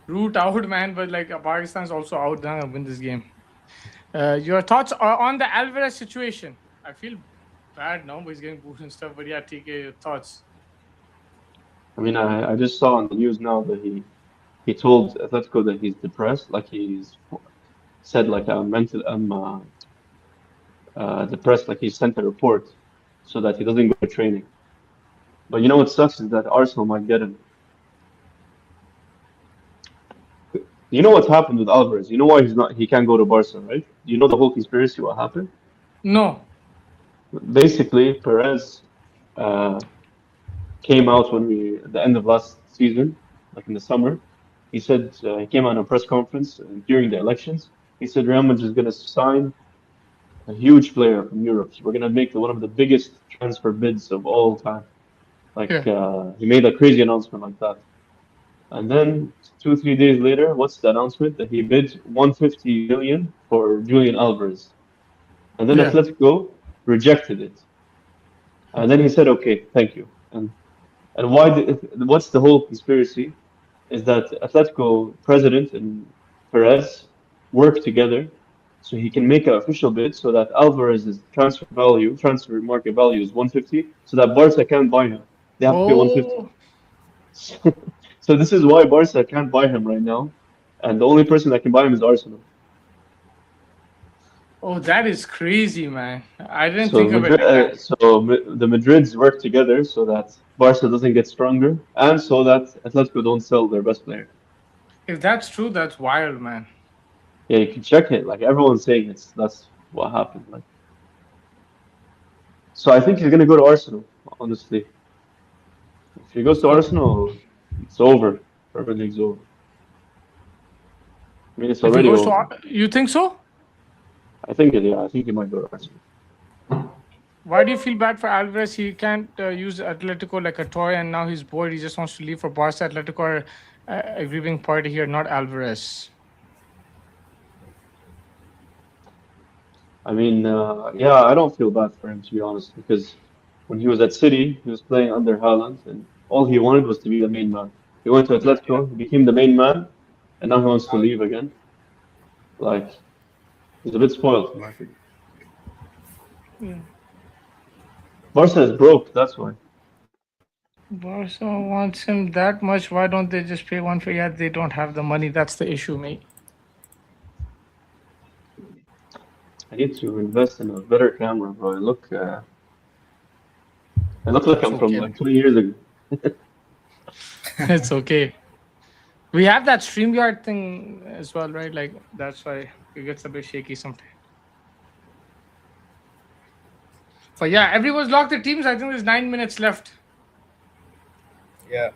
Root out, man, but like Pakistan's also out now to win this game. Your thoughts are on the Alvarez situation? I feel bad now, but he's getting booed and stuff. But yeah, TK, your thoughts? I mean, I just saw on the news now that he told Atletico that he's depressed. Like he's said like I'm depressed. Like he sent a report so that he doesn't go to training. But you know what sucks is that Arsenal might get him. You know what happened with Alvarez? You know why he can't go to Barca, right? You know the whole conspiracy what happened? No. Basically, Perez came out at the end of last season, like in the summer. He said he came out in a press conference during the elections. He said Real Madrid is going to sign a huge player from Europe. We're going to make one of the biggest transfer bids of all time. Like he made a crazy announcement like that. And then 2-3 days later, what's the announcement? That he bid 150 million for Julian Alvarez. And then Yeah. Atletico rejected it. And then he said, okay, thank you. And what's the whole conspiracy? Is that Atletico president and Perez work together so he can make an official bid so that Alvarez's transfer market value is 150, so that Barca can't buy him. They have to pay 150. Oh, So this is why Barca can't buy him right now, and the only person that can buy him is Arsenal. oh, that is crazy, man. I didn't So think of it like that. the Madrids work together so that Barca doesn't get stronger, and so that Atletico don't sell their best player. If that's true, that's wild, man. Yeah, you can check it. Like everyone's saying, that's what happened. Like, so I think he's gonna go to Arsenal. Honestly, if he goes to So Arsenal, it's over. Premier League's over. I mean, it's if he already goes to, over. you think so? I think yeah, I think he might go to Arsenal. Why do you feel bad for Alvarez? He can't use Atletico like a toy, and now he's bored. He just wants to leave for Barca. Atletico are a grieving party here, not Alvarez. I mean, yeah, I don't feel bad for him to be honest, because when he was at City, he was playing under Haaland, and all he wanted was to be the main man. He went to Yeah. Atletico, he became the main man, and now he wants to leave again. Like, he's a bit spoiled, in my opinion. Yeah. Barca is broke, that's why. Barca wants him that much. Why don't they just pay one for? Yeah, they don't have the money. That's the issue, mate. I need to invest in a better camera, bro. I look like That's I'm from okay. like 20 years ago. It's okay. We have that StreamYard thing as well, right? Like that's why it gets a bit shaky sometimes. But yeah, everyone's locked their teams. I think there's 9 minutes left. Yeah.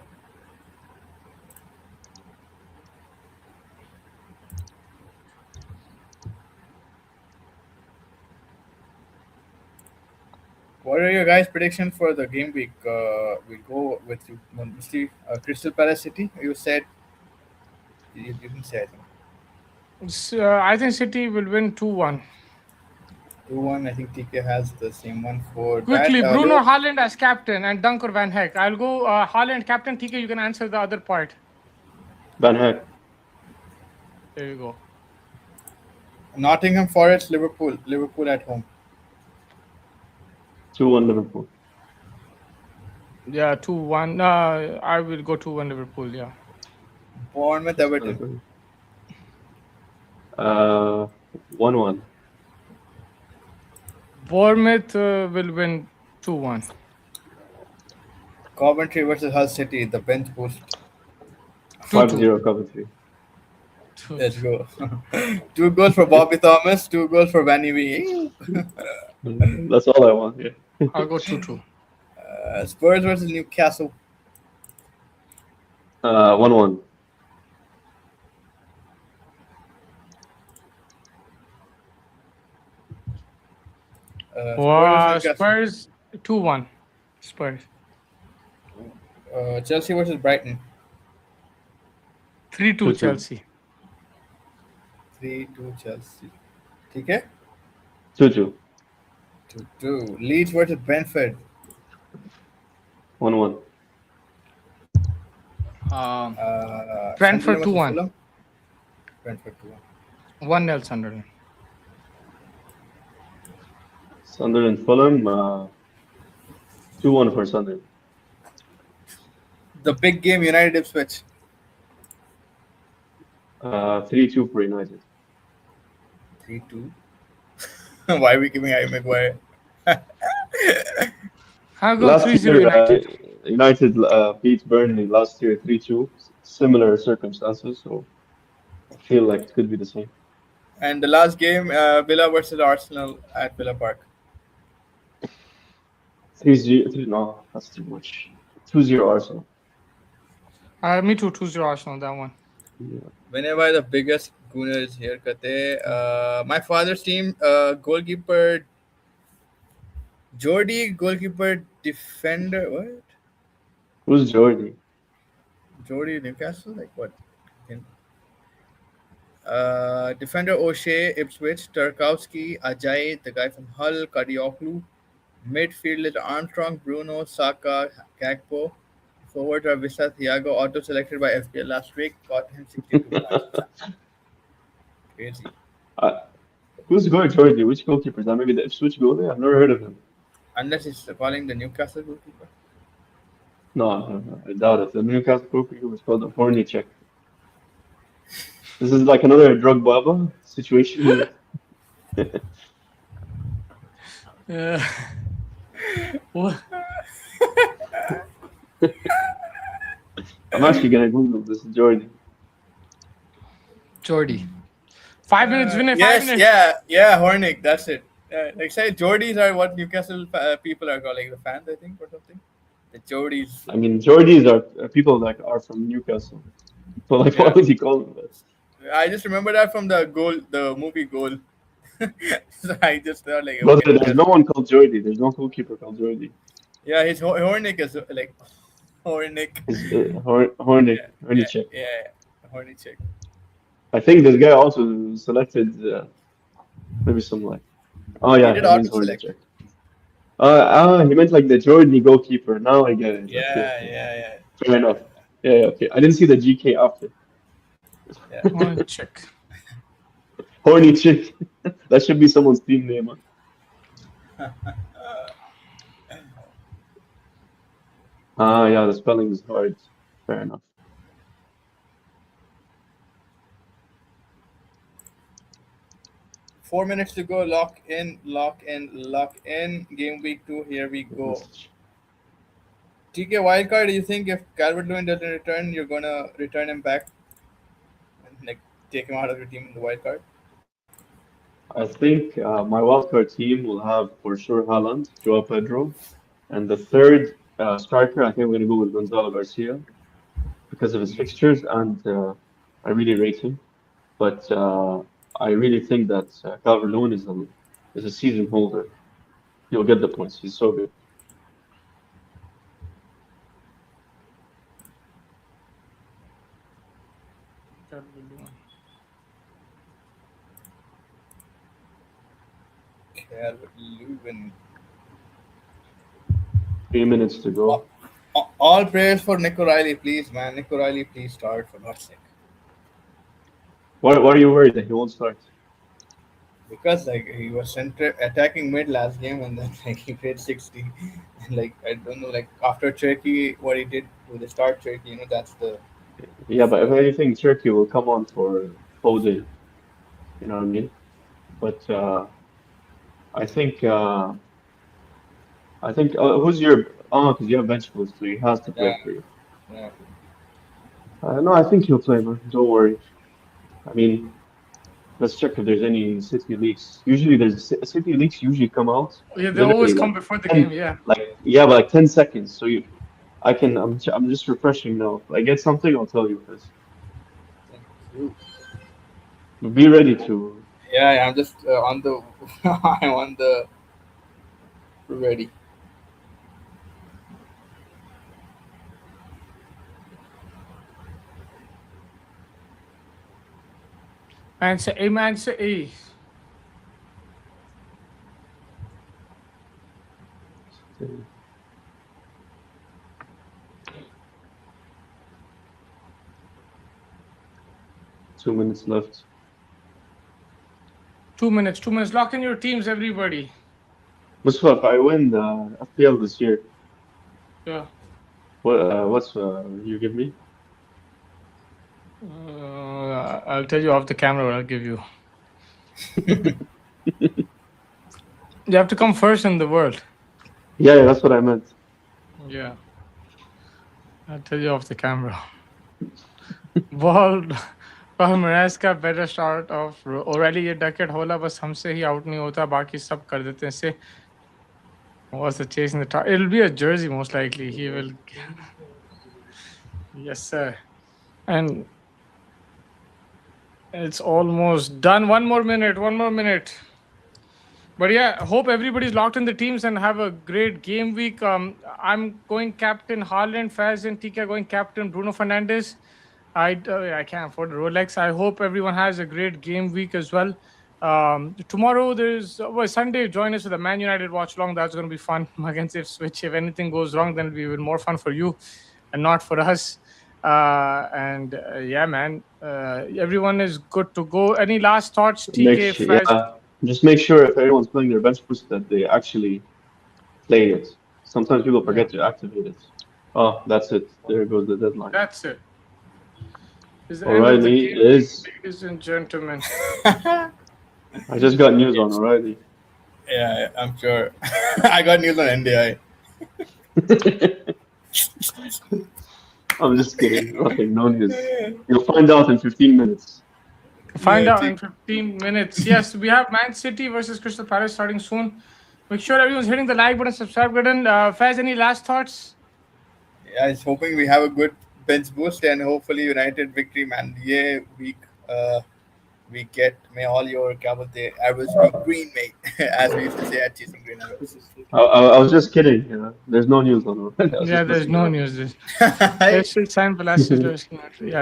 What are your guys' predictions for the game week? We go with you, Steve. Crystal Palace City. You said you didn't say. I think So, I think City will win 2-1. 2-1. I think TK has the same one for Quickly, that. Bruno Haaland as captain and Dunk or Van Heck. I'll go Haaland captain. TK, you can answer the other part. Van Heck. There you go. Nottingham Forest, Liverpool. Liverpool at home. 2-1 Liverpool. Yeah, 2-1. I will go 2-1 Liverpool. Yeah. Bournemouth, Everton. 1-1. Bournemouth will win 2-1. Coventry versus Hull City. The bench boost. 5-0 Coventry. Let's go. 2 goals for Bobby Thomas. 2 goals for Vanny V. That's all I want. Yeah. I'll go 2-2. Spurs versus Newcastle. 1-1. Spurs 2-1. Spurs. Chelsea versus Brighton. 3-2 2-2. Chelsea. 3-2 Chelsea. TK? 2-2. 2-2. Leeds versus Brentford. 1-1. Brentford Sunderland versus 2-1. Fulham? Brentford 2-1. 1-0 Sunderland. Sunderland Fulham. 2-1 for Sunderland. The big game, United Ipswich. 3-2 for United. 3-2. Why are we giving Harry Maguire? I'll go Last 3-0 year, United. United beat Burnley last year 3-2. Similar circumstances, so I feel like it could be the same. And the last game, Villa versus Arsenal at Villa Park. 3-0. No, that's too much. 2-0 Arsenal. Me too, 2-0 Arsenal, that one. Yeah. Whenever the biggest gooner is here, Kate. My father's team, goalkeeper Jordi, goalkeeper defender. What? Who's Jordi? Jody Newcastle, like what? In, defender O'Shea, Ipswich, Tarkowski, Ajay, the guy from Hull, Kadioglu. Midfielder Armstrong, Bruno, Saka, Gakpo. Forward are Visa Thiago, auto selected by FPL last week, got him 62 points. Crazy. Uh, who's going Jordy? Which goalkeeper? Is that maybe the Ipswich goalie? I've never heard of him. Unless he's calling the Newcastle goalkeeper. No, I doubt it. The Newcastle goalkeeper was called a horny check. This is like another drug baba situation. Yeah. What? I'm actually gonna Google this Jordy. Jordy. 5 minutes, Vinay. 5 Yes, minutes. yeah, Hornick, that's it. Like say Geordies are what Newcastle people are calling the fans, I think, or something. The Geordies. I mean, Geordies are people that are from Newcastle. So like, why Yeah. would he call them that? I just remember that from the movie Goal. So I just thought like, But okay, there's no one called Jordy. There's no goalkeeper called Jordy. yeah, his Hornick is like Hornick. It's horny Yeah, check. yeah, Hornick. I think this guy also selected maybe some like. Oh He yeah, did it means auto horny select. check. He meant like the Jordy goalkeeper. Now I get it. Yeah, Okay. yeah. Fair enough. Yeah, okay. I didn't see the GK after. One check. Horny chick. That should be someone's team name. Huh? Yeah, the spelling is hard. Fair enough. Four minutes to go. Lock in. Game week 2. Here we go. TK wildcard. Do you think if Calvert-Lewin doesn't return, you're gonna return him back and like take him out of your team in the wildcard? I think my wildcard team will have for sure Haaland, Joao Pedro, and the third striker, I think I'm going to go with Gonzalo Garcia because of his fixtures, and I really rate him. But I really think that Calvert-Lewin is a season holder. He'll get the points. He's so good. Calvert-Lewin. 3 minutes to go. All prayers for Nick O'Reilly, please, man. Nick O'Reilly, please start for God's sake. Why are you worried that he won't start? Because like he was center attacking mid last game and then like he played 60 and like I don't know like after Turkey what he did with the start Turkey, that's the Yeah, but if anything, Turkey will come on for Foden. You know what I mean? But I think who's your because you have bench boost, so he has to play yeah, for you. yeah. No, I think he'll play, man. Don't worry. I mean, let's check if there's any City leaks. Usually, City leaks usually come out. Yeah, they always come like before the 10 game. Yeah. but like 10 seconds. So I'm just refreshing now. If I get something, I'll tell you first. Thank you. Be ready to. Yeah, I'm just on the I'm on the ready. Man City. 2 minutes left. 2 minutes. 2 minutes. Lock in your teams, everybody. Mustafa, if I win the FPL this year, Yeah. what's you give me? I'll tell you off the camera what I'll give you. You have to come first in the world. Yeah, that's what I meant. Yeah. I'll tell you off the camera. Ball Perez का better start of O'Reilly ये Duckett होला बस हमसे ही out नहीं होता बाकी सब कर देते हैं इससे. What's the chase in the top? It'll be a jersey most likely. He will. Yes, sir. And it's almost done. One more minute. But yeah, hope everybody's locked in the teams and have a great game week. I'm going captain Haaland, Faz and TK are going captain Bruno Fernandes. I can't afford Rolex. I hope everyone has a great game week as well. Tomorrow there's Sunday. Join us for the Man United watch along. That's going to be fun against Ipswich. If anything goes wrong, then it'll be even more fun for you and not for us. Yeah, man. Everyone is good to go. Any last thoughts, TK? Faz? Just make sure if everyone's playing their bench boost that they actually play it. Sometimes people forget to activate it. Oh, that's it. There goes the deadline. That's it. Is the end of the game, ladies and gentlemen. I just got news on O'Reilly. Yeah, I'm sure. I got news on NDI. I'm just kidding. Nothing, no news. You'll find out in 15 minutes. Find out in 15 minutes. Yes, we have Man City versus Crystal Palace starting soon. Make sure everyone's hitting the like button, subscribe button. Faz, any last thoughts? Yeah, I was hoping we have a good bench boost and hopefully United victory, man. Yeah, we get, may all your arrows be green, mate, as we used to say at Chasing Green Arrows. I was just kidding. There's no news on it. Yeah, there's no news. Yeah,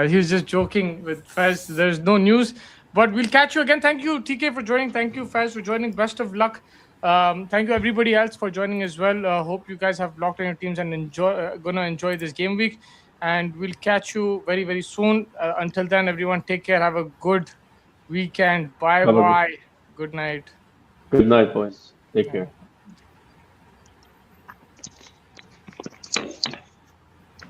he was just joking with Faz. There's no news, but we'll catch you again. Thank you, TK, for joining. Thank you, Faz, for joining. Best of luck. Thank you, everybody else, for joining as well. Hope you guys have locked in your teams and gonna enjoy this game week. And we'll catch you very, very soon. Until then, everyone, take care. Have a good weekend. Bye. Good night. Good night, boys. Take care.